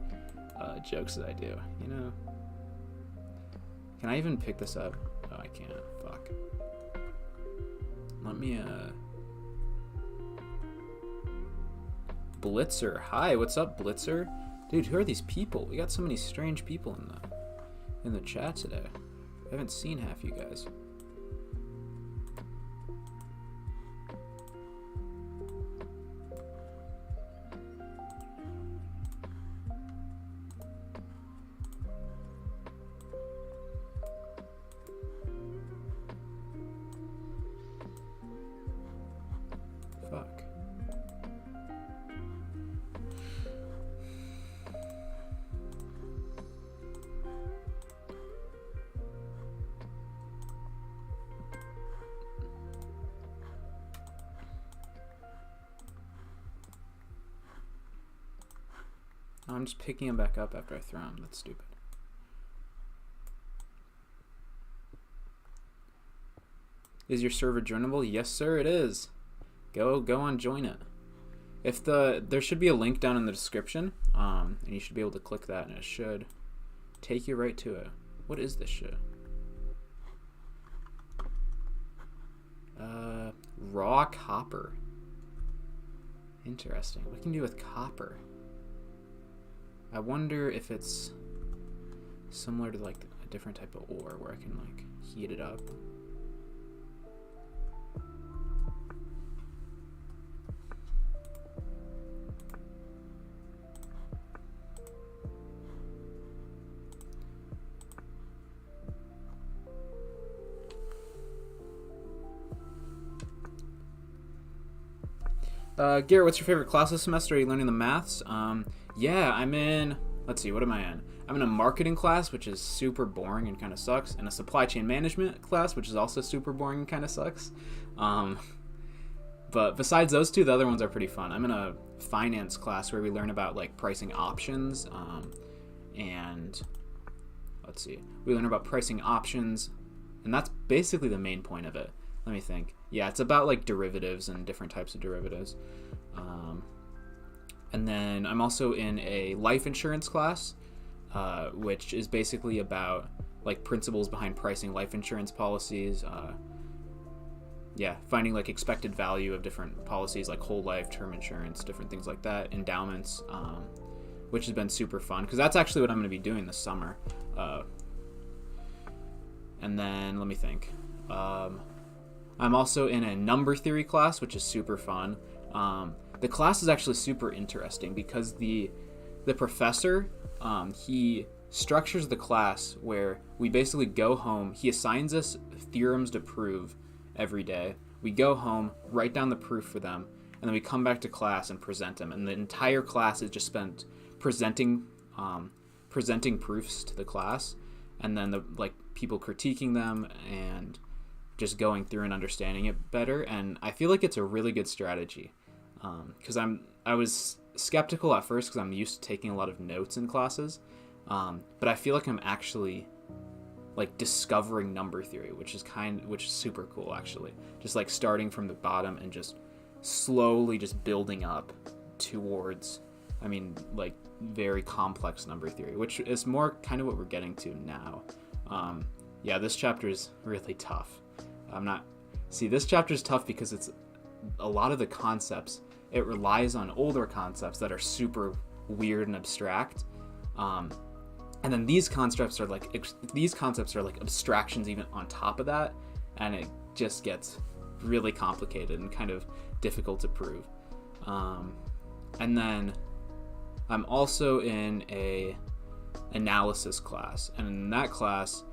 jokes as I do, you know? Can I even pick this up? Oh, I can't. Fuck. Let me Blitzer. Hi, what's up, Blitzer? Dude, who are these people? We got so many strange people in the chat today. I haven't seen half you guys. Fuck. I'm just picking him back up after I throw him. That's stupid. Is your server joinable? Yes, sir, it is. Go on, join it. There should be a link down in the description, and you should be able to click that, and it should take you right to it. What is this shit? Raw copper. Interesting. What can you do with copper? I wonder if it's similar to like a different type of ore where I can like heat it up. Garrett, what's your favorite class this semester? Are you learning the maths? Yeah, I'm in, let's see, what am I in? I'm in a marketing class, which is super boring and kind of sucks, and a supply chain management class, which is also super boring and kind of sucks. But besides those two, the other ones are pretty fun. I'm in a finance class where we learn about like pricing options, and let's see, we learn about pricing options, and that's basically the main point of it. Let me think. Yeah, it's about like derivatives and different types of derivatives. And then I'm also in a life insurance class, which is basically about like principles behind pricing life insurance policies. Finding like expected value of different policies like whole life, term insurance, different things like that, endowments, which has been super fun because that's actually what I'm going to be doing this summer. And then let me think. I'm also in a number theory class, which is super fun. The class is actually super interesting because the professor, he structures the class where we basically go home. He assigns us theorems to prove every day. We go home, write down the proof for them, and then we come back to class and present them. And the entire class is just spent presenting proofs to the class, and then the like people critiquing them and just going through and understanding it better. And I feel like it's a really good strategy. Because I was skeptical at first because I'm used to taking a lot of notes in classes, but I feel like I'm actually like discovering number theory, which is super cool actually. Just like starting from the bottom and just slowly just building up towards, like very complex number theory, which is more kind of what we're getting to now. This chapter is really tough. This chapter is tough because it's a lot of the concepts. It relies on older concepts that are super weird and abstract, and then these concepts are like abstractions even on top of that, and it just gets really complicated and kind of difficult to prove. And then I'm also in a analysis class, and in that class,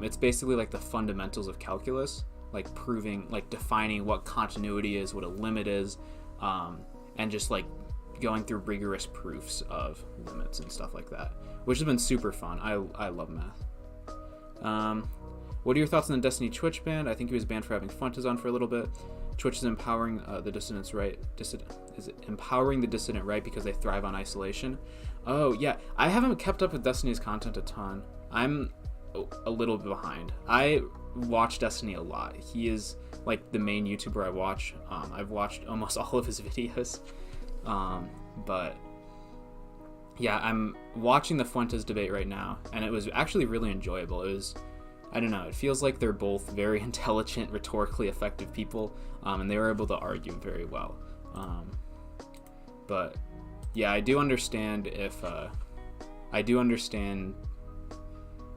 it's basically like the fundamentals of calculus. like proving, like defining what continuity is, what a limit is, and just like going through rigorous proofs of limits and stuff like that, which has been super fun. I love math. What are your thoughts on the Destiny Twitch ban? I think he was banned for having Funtaz on for a little bit. Twitch is empowering the dissidents right. Is it empowering the dissident right because they thrive on isolation? Oh yeah, I haven't kept up with Destiny's content a ton. I'm a little bit behind. I watch Destiny a lot. He is like the main YouTuber I watch. I've watched almost all of his videos. But yeah, I'm watching the Fuentez debate right now, and it was actually really enjoyable. It was, I don't know, it feels like they're both very intelligent, rhetorically effective people, and they were able to argue very well. But yeah, I do understand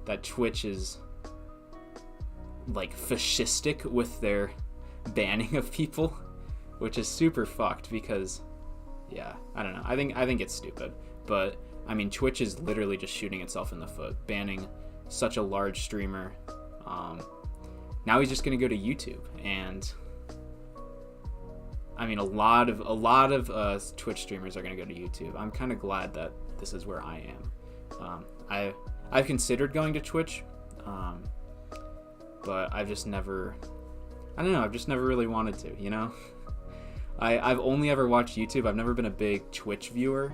that Twitch is like fascistic with their banning of people, which is super fucked because, yeah, I don't know. I think it's stupid, but I mean, Twitch is literally just shooting itself in the foot, banning such a large streamer. Now he's just gonna go to YouTube, and I mean, a lot of Twitch streamers are gonna go to YouTube. I'm kind of glad that this is where I am. I've considered going to Twitch, but I've just never, I don't know, I've just never really wanted to, you know? I've only ever watched YouTube. I've never been a big Twitch viewer.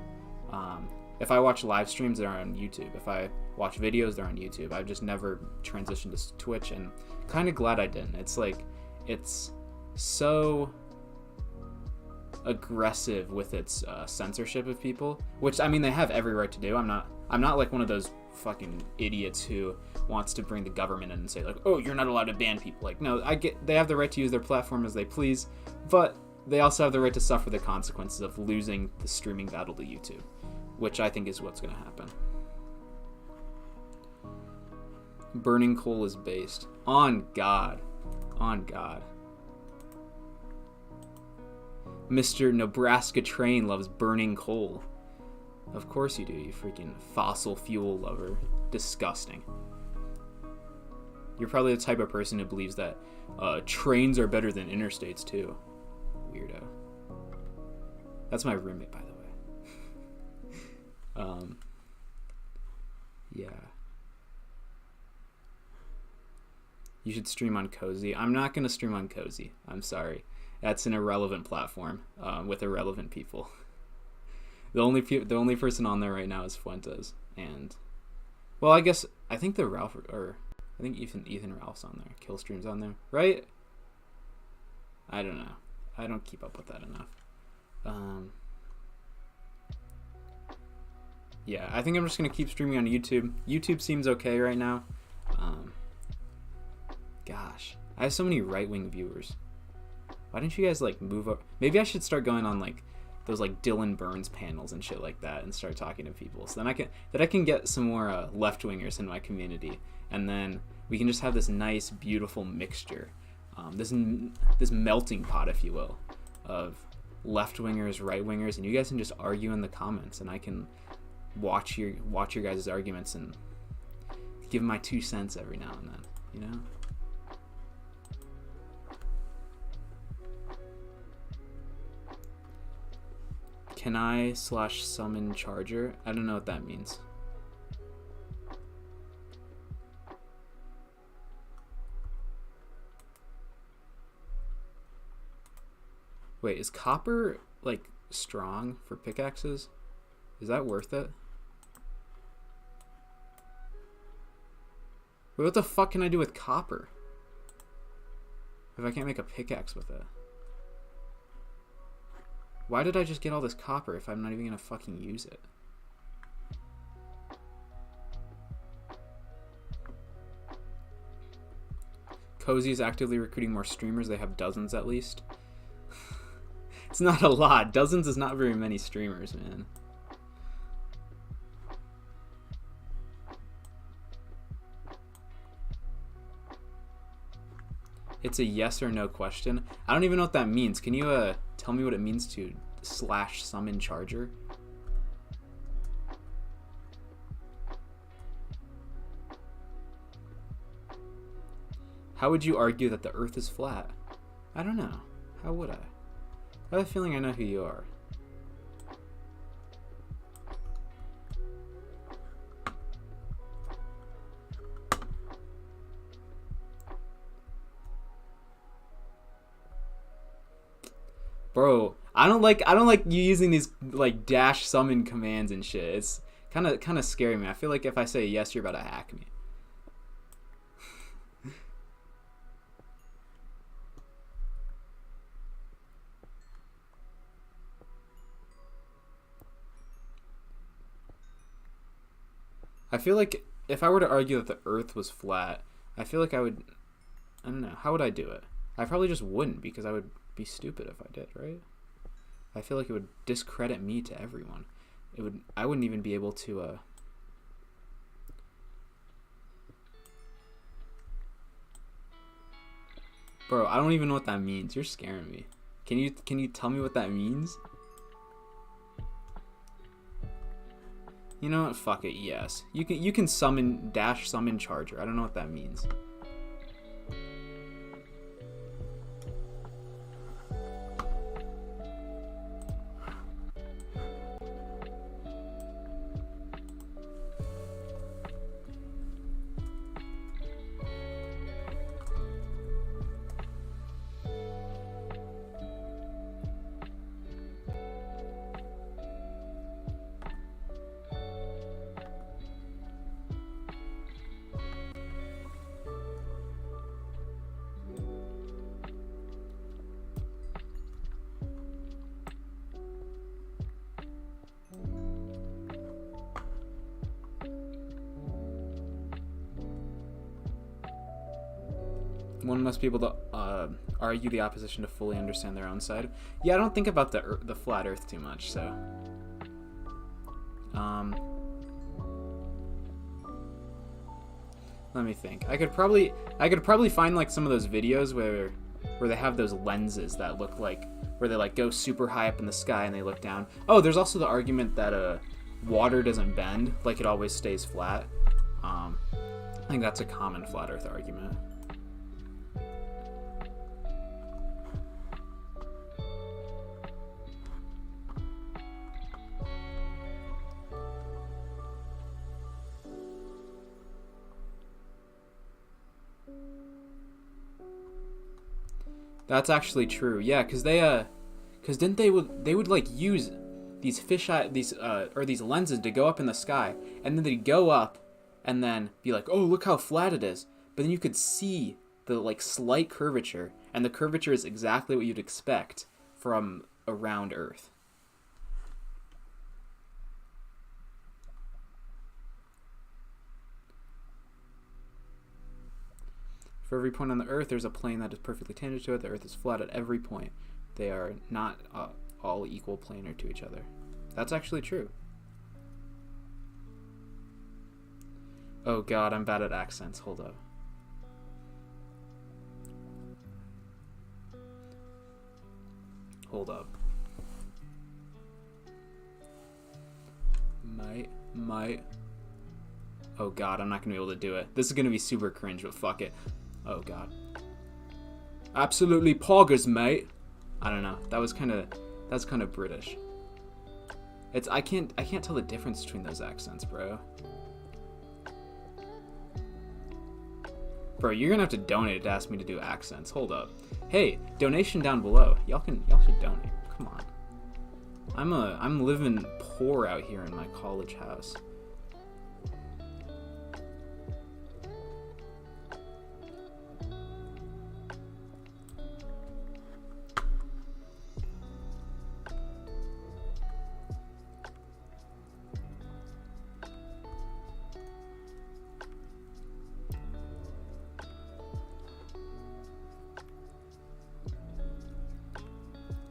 If I watch live streams, they're on YouTube. If I watch videos, they're on YouTube. I've just never transitioned to Twitch, and kind of glad I didn't. It's like, it's so aggressive with its censorship of people, which, I mean, they have every right to do. I'm not like one of those fucking idiots who wants to bring the government in and say like, oh, you're not allowed to ban people. Like, no, they have the right to use their platform as they please, but they also have the right to suffer the consequences of losing the streaming battle to YouTube, which I think is what's going to happen. Burning coal is based on God. On God. Mr. Nebraska Train loves burning coal. Of course you do, you freaking fossil fuel lover. Disgusting. You're probably the type of person who believes that trains are better than interstates too. Weirdo. That's my roommate, by the way. Yeah. You should stream on Cozy. I'm not going to stream on Cozy. I'm sorry. That's an irrelevant platform with irrelevant people. The only person on there right now is Fuentez, and well, I think the Ralph, or I think Ethan Ralph's on there. Killstream's on there, right? I don't know. I don't keep up with that enough. Yeah, I think I'm just gonna keep streaming on YouTube. YouTube seems okay right now. Gosh, I have so many right-wing viewers. Why don't you guys like move up? Maybe I should start going on like those like Dylan Burns panels and shit like that, and start talking to people, so then I can get some more left-wingers in my community, and then we can just have this nice, beautiful mixture, this melting pot, if you will, of left-wingers, right-wingers, and you guys can just argue in the comments, and I can watch your guys' arguments and give my 2 cents every now and then, you know? Can I /summon charger? I don't know what that means. Wait, is copper like strong for pickaxes? Is that worth it? Wait, what the fuck can I do with copper if I can't make a pickaxe with it? Why did I just get all this copper if I'm not even gonna fucking use it? Cozy is actively recruiting more streamers. They have dozens at least. It's not a lot. Dozens is not very many streamers, man. It's a yes or no question. I don't even know what that means. Can you tell me what it means to /summon charger? How would you argue that the Earth is flat? I don't know. How would I? I have a feeling I know who you are. Bro, I don't like you using these like dash summon commands and shit. It's kind of scary me. I feel like if I say yes, you're about to hack me. I feel like if I were to argue that the Earth was flat, I feel like I don't know, how would I do it? I probably just wouldn't, because I would be stupid if I did, right? I feel like it would discredit me to everyone. I wouldn't even be able to Bro, I don't even know what that means. You're scaring me. Can you tell me what that means? You know what? Fuck it. Yes. You can summon summon charger. I don't know what that means. One must be able to argue the opposition to fully understand their own side. Yeah, I don't think about the flat Earth too much, so. Let me think. I could probably find like some of those videos where they have those lenses that look like where they like go super high up in the sky and they look down. Oh, there's also the argument that water doesn't bend, like it always stays flat. I think that's a common flat Earth argument. That's actually true. Yeah, cause didn't they would like use these these lenses to go up in the sky, and then they'd go up, and then be like, oh, look how flat it is. But then you could see the like slight curvature, and the curvature is exactly what you'd expect from around Earth. For every point on the Earth, there's a plane that is perfectly tangent to it. The Earth is flat at every point. They are not all equal planar to each other. That's actually true. Oh god, I'm bad at accents. Hold up. Hold up. Might. Oh god, I'm not gonna be able to do it. This is gonna be super cringe, but fuck it. Oh god. Absolutely poggers, mate. I don't know. That's kind of British. I can't tell the difference between those accents, bro. Bro, you're gonna have to donate to ask me to do accents. Hold up. Hey, donation down below. Y'all should donate. Come on. I'm living poor out here in my college house.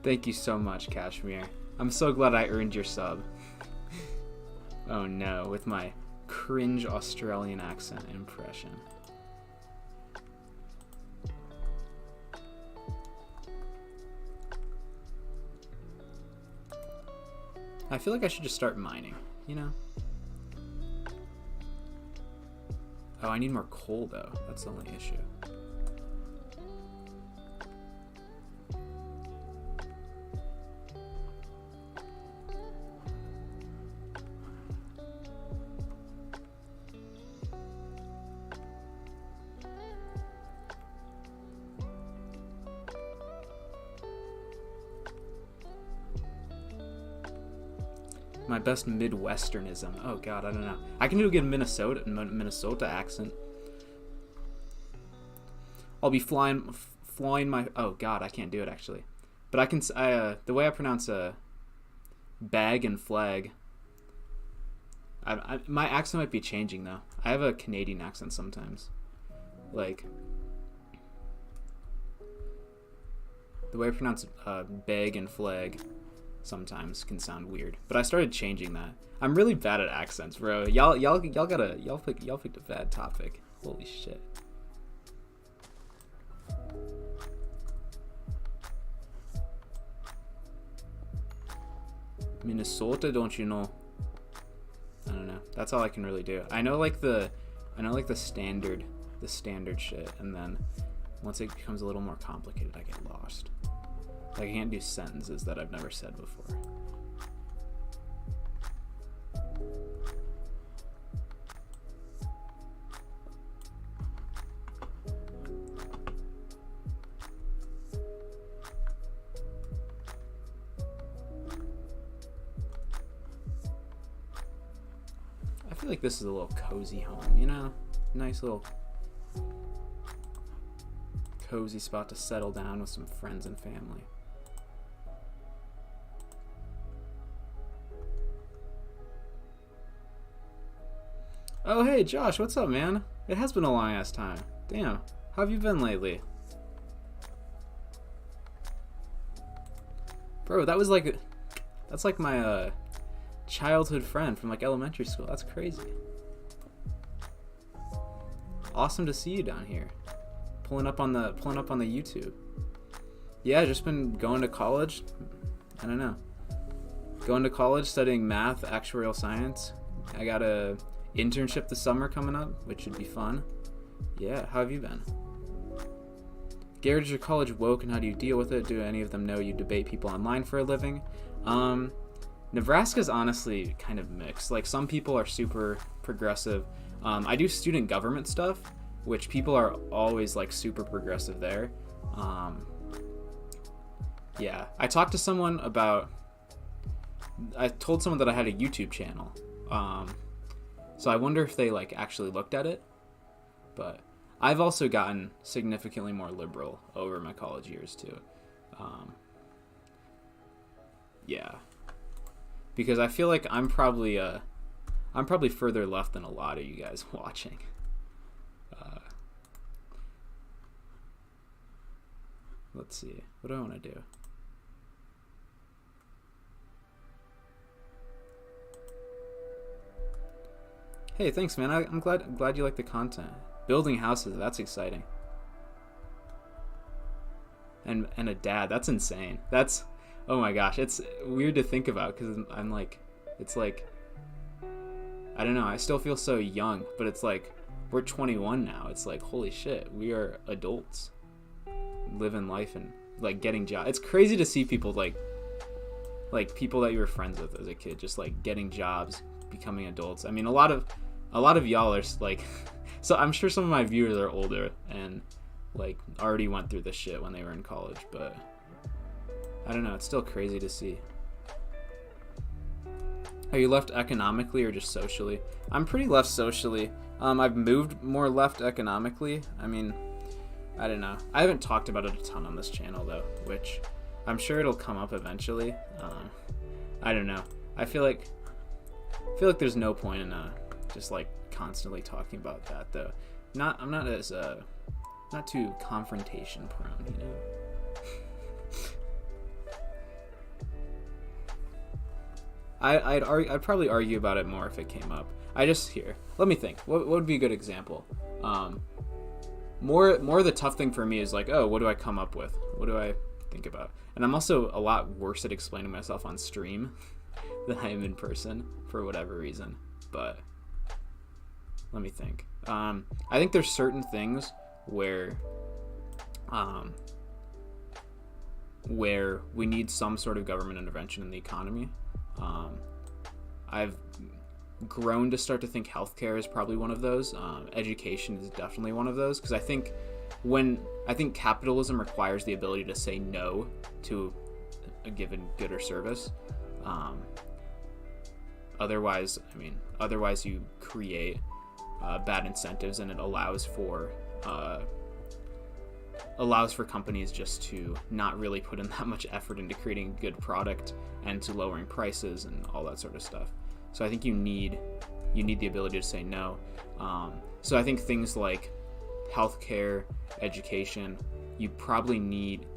Thank you so much, Kashmir. I'm so glad I earned your sub. Oh no, with my cringe Australian accent impression. I feel like I should just start mining, you know? Oh, I need more coal though. That's the only issue. My best Midwesternism. Oh god, I don't know. I can do a good Minnesota accent. I'll be flying my... Oh god, I can't do it actually. But I can... the way I pronounce bag and flag... my accent might be changing though. I have a Canadian accent sometimes. Like... The way I pronounce bag and flag sometimes can sound weird, but I started changing that. I'm really bad at accents, bro. Y'all picked a bad topic. Holy shit. Minnesota, don't you know? I don't know. That's all I can really do. I know like the standard shit, and then once it becomes a little more complicated, I get lost. Like I can't do sentences that I've never said before. I feel like this is a little cozy home, you know? Nice little cozy spot to settle down with some friends and family. Oh hey Josh, what's up, man? It has been a long ass time. Damn, how have you been lately? Bro, that's like my childhood friend from like elementary school. That's crazy. Awesome to see you down here. Pulling up on the YouTube. Yeah, just been going to college. I don't know. Going to college, studying math, actuarial science. I got a internship this summer coming up, which should be fun. Yeah, how have you been? Garrett, is your college woke and how do you deal with it? Do any of them know you debate people online for a living? Nebraska's honestly kind of mixed. Like some people are super progressive. I do student government stuff, which people are always like super progressive there. Yeah, I told someone that I had a YouTube channel. So I wonder if they like actually looked at it. But I've also gotten significantly more liberal over my college years too. Yeah, because I feel like I'm probably further left than a lot of you guys watching. Let's see. What do I want to do? Hey, thanks, man. I'm glad you like the content. Building houses, that's exciting. And a dad, that's insane. That's, oh my gosh, it's weird to think about because I'm like, it's like, I don't know. I still feel so young, but it's like we're 21 now. It's like, holy shit, we are adults, living life and like getting jobs. It's crazy to see people like people that you were friends with as a kid, just like getting jobs, becoming adults. I mean, a lot of y'all are like, so I'm sure some of my viewers are older and like already went through this shit when they were in college, but I don't know. It's still crazy to see. Are you left economically or just socially? I'm pretty left socially. I've moved more left economically. I mean, I don't know. I haven't talked about it a ton on this channel though, which I'm sure it'll come up eventually. I don't know. I feel like there's no point in just like constantly talking about that though. I'm not as not too confrontation prone, you know. I'd probably argue about it more if it came up. Let me think. What would be a good example? More the tough thing for me is like, oh, what do I come up with? What do I think about? And I'm also a lot worse at explaining myself on stream than I am in person for whatever reason. But let me think. I think there's certain things where we need some sort of government intervention in the economy. I've grown to start to think healthcare is probably one of those. Education is definitely one of those, because I think capitalism requires the ability to say no to a given good or service. Otherwise, otherwise you create bad incentives, and it allows for companies just to not really put in that much effort into creating a good product and to lowering prices and all that sort of stuff. So I think you need the ability to say no. So I think things like healthcare, education, you probably need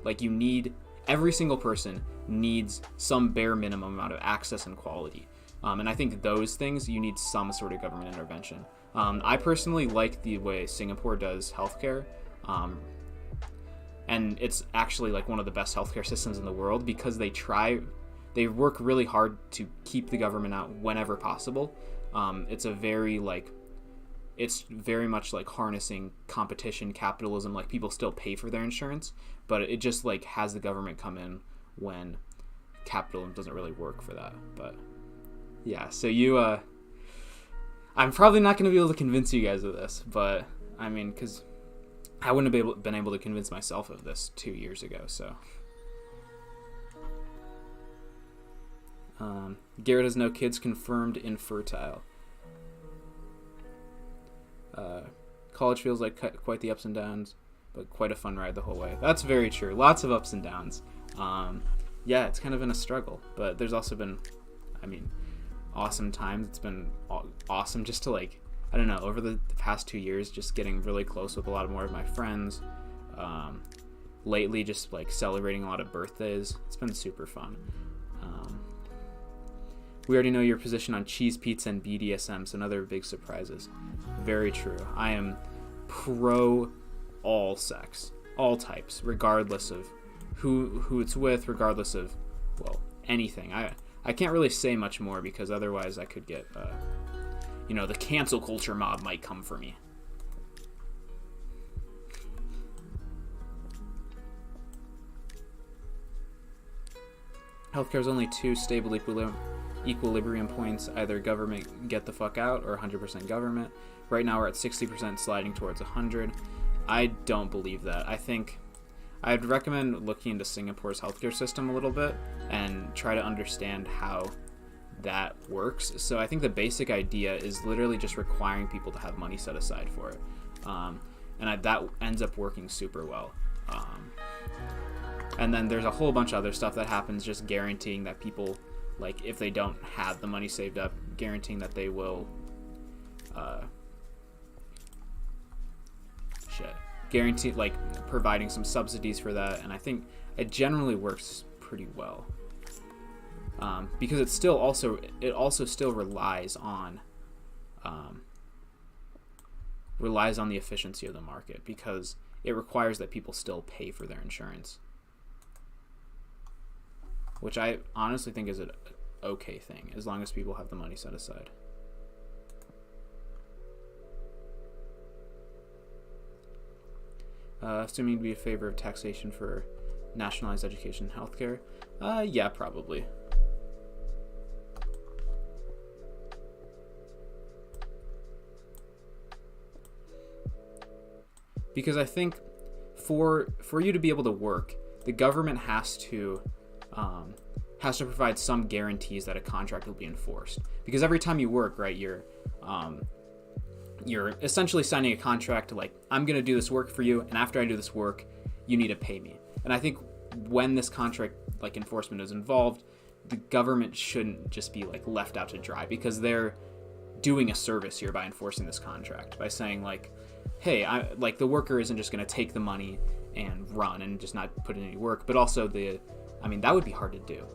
every single person needs some bare minimum amount of access and quality. And I think those things, you need some sort of government intervention. I personally like the way Singapore does healthcare. And it's actually like one of the best healthcare systems in the world, because they work really hard to keep the government out whenever possible. It's very much like harnessing competition, capitalism. Like, people still pay for their insurance, but it just like has the government come in when capitalism doesn't really work for that. But yeah, so I'm probably not going to be able to convince you guys of this, but I mean, because I wouldn't have been able to convince myself of this 2 years ago, so. Garrett has no kids, confirmed infertile. College feels like quite the ups and downs, but quite a fun ride the whole way. That's very true. Lots of ups and downs. Yeah, it's kind of been a struggle, but there's also been, awesome times. It's been awesome just to over the past 2 years, just getting really close with a lot more of my friends. Lately, just celebrating a lot of birthdays. It's been super fun. We already know your position on cheese pizza and BDSM, so another big surprises. Very true. I am pro all sex, all types, regardless of who it's with, regardless of, anything. I can't really say much more, because otherwise I could get, the cancel culture mob might come for me. Healthcare is only 2 stable equilibrium points, either government get the fuck out or 100% government. Right now we're at 60%, sliding towards 100. I don't believe that. I think I'd recommend looking into Singapore's healthcare system a little bit and try to understand how that works. So I think the basic idea is literally just requiring people to have money set aside for it. That ends up working super well. And then there's a whole bunch of other stuff that happens, just guaranteeing that people, if they don't have the money saved up, guaranteeing that they will, providing some subsidies for that. And I think it generally works pretty well. Because it also still relies on the efficiency of the market, because it requires that people still pay for their insurance, which I honestly think is an okay thing, as long as people have the money set aside. Assuming you'd be in favor of taxation for nationalized education and healthcare. Yeah, probably. Because I think for you to be able to work, the government has to provide some guarantees that a contract will be enforced. Because every time you work, right, you're essentially signing a contract to I'm going to do this work for you, and after I do this work, you need to pay me. And I think when this contract enforcement is involved, the government shouldn't just be left out to dry, because they're doing a service here by enforcing this contract, by saying hey, the worker isn't just going to take the money and run and just not put in any work, but also that would be hard to do.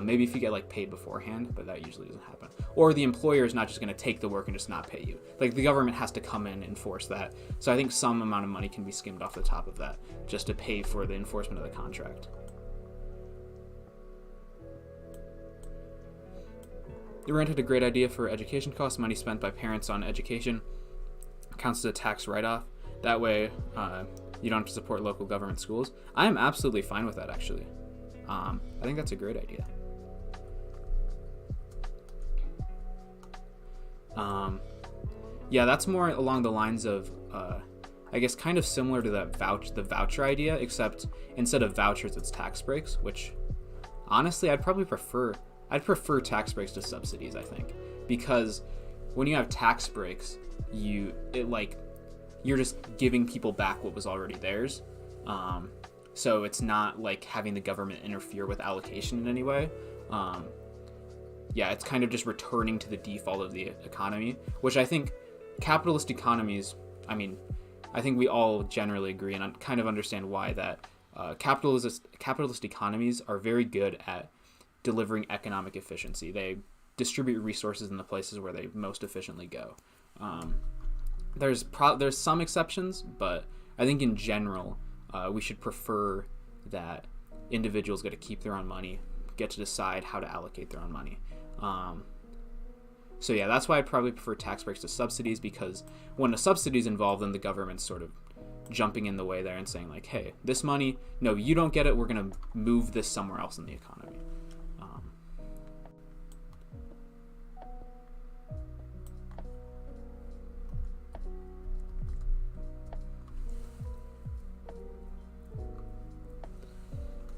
Maybe if you get paid beforehand, but that usually doesn't happen. Or the employer is not just going to take the work and just not pay you. The government has to come in and enforce that. So I think some amount of money can be skimmed off the top of that just to pay for the enforcement of the contract. The rent had a great idea for education costs. Money spent by parents on education counts as a tax write-off. That way, you don't have to support local government schools. I am absolutely fine with that, actually. I think that's a great idea. Yeah, that's more along the lines of, I guess, kind of similar to the voucher idea, except instead of vouchers, it's tax breaks, which honestly, I'd prefer tax breaks to subsidies, I think. because when you have tax breaks, you're just giving people back what was already theirs. So it's not like having the government interfere with allocation in any way. It's kind of just returning to the default of the economy, which I think capitalist economies, I think we all generally agree and kind of understand why that capitalist economies are very good at delivering economic efficiency. They distribute resources in the places where they most efficiently go. There's some exceptions, but I think in general, we should prefer that individuals get to keep their own money, get to decide how to allocate their own money. That's why I probably prefer tax breaks to subsidies, because when a subsidy is involved, then the government's sort of jumping in the way there and saying like, hey, this money, no, you don't get it, we're going to move this somewhere else in the economy.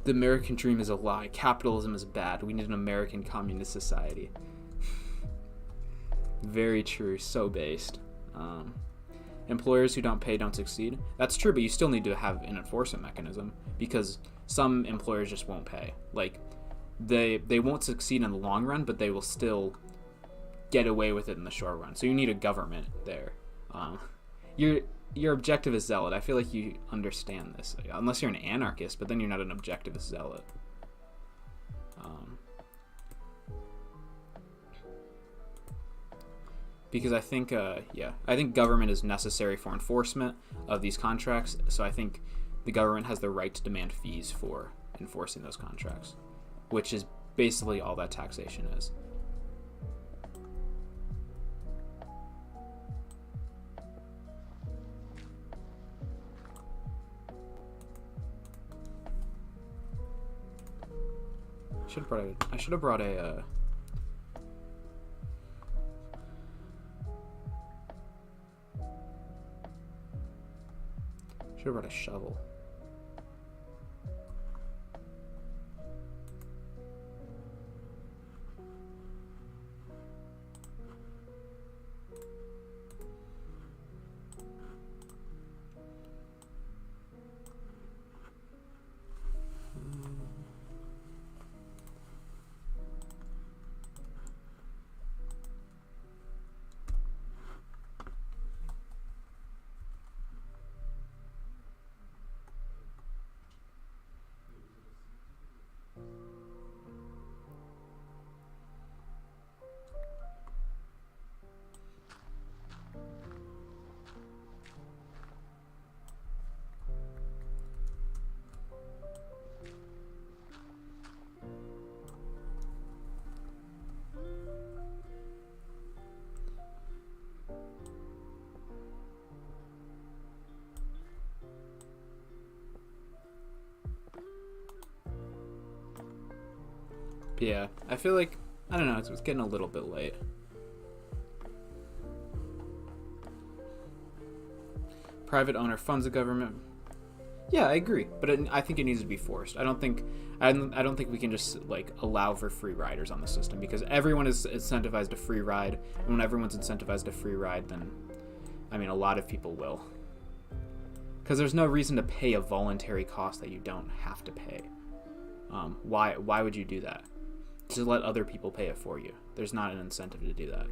The American dream is a lie. Capitalism is bad. We need an American communist society. Very true. So based. Employers who don't pay don't succeed. That's true, but you still need to have an enforcement mechanism, because some employers just won't pay. Like, they won't succeed in the long run, but they will still get away with it in the short run. So you need a government there. Your objectivist zealot. I feel like you understand this, unless you're an anarchist, but then you're not an objectivist zealot. Because I think government is necessary for enforcement of these contracts. So I think the government has the right to demand fees for enforcing those contracts, which is basically all that taxation is. I should have brought a shovel. Yeah, I feel like, I don't know, it's getting a little bit late. Private owner funds the government. Yeah, I agree, but I think it needs to be forced. I don't think we can just like allow for free riders on the system, because everyone is incentivized to free ride, and when everyone's incentivized to free ride, then a lot of people will. Because there's no reason to pay a voluntary cost that you don't have to pay. Why would you do that? To let other people pay it for you. There's not an incentive to do that.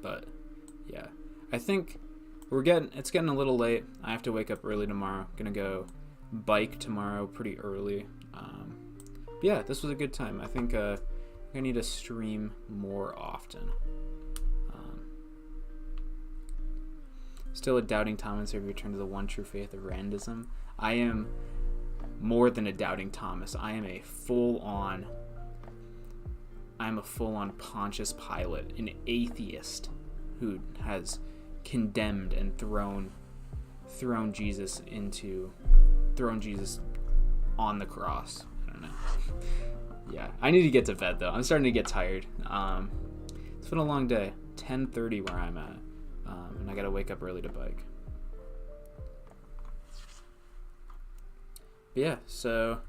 But yeah, I think it's getting a little late. I have to wake up early tomorrow. Gonna go bike tomorrow pretty early. Yeah, this was a good time. I think I need to stream more often. Still a doubting Thomas. Have you returned to the one true faith of Randism? I am more than a doubting Thomas. I am a full-on Pontius Pilate, an atheist who has condemned and thrown Jesus on the cross. I don't know. Yeah, I need to get to bed though. I'm starting to get tired. It's been a long day. 10:30 where I'm at, and I gotta wake up early to bike. But yeah, so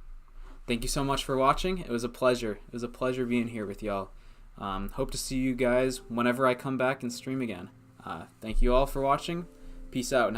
thank you so much for watching. It was a pleasure. It was a pleasure being here with y'all. Hope to see you guys whenever I come back and stream again. Thank you all for watching. Peace out and have a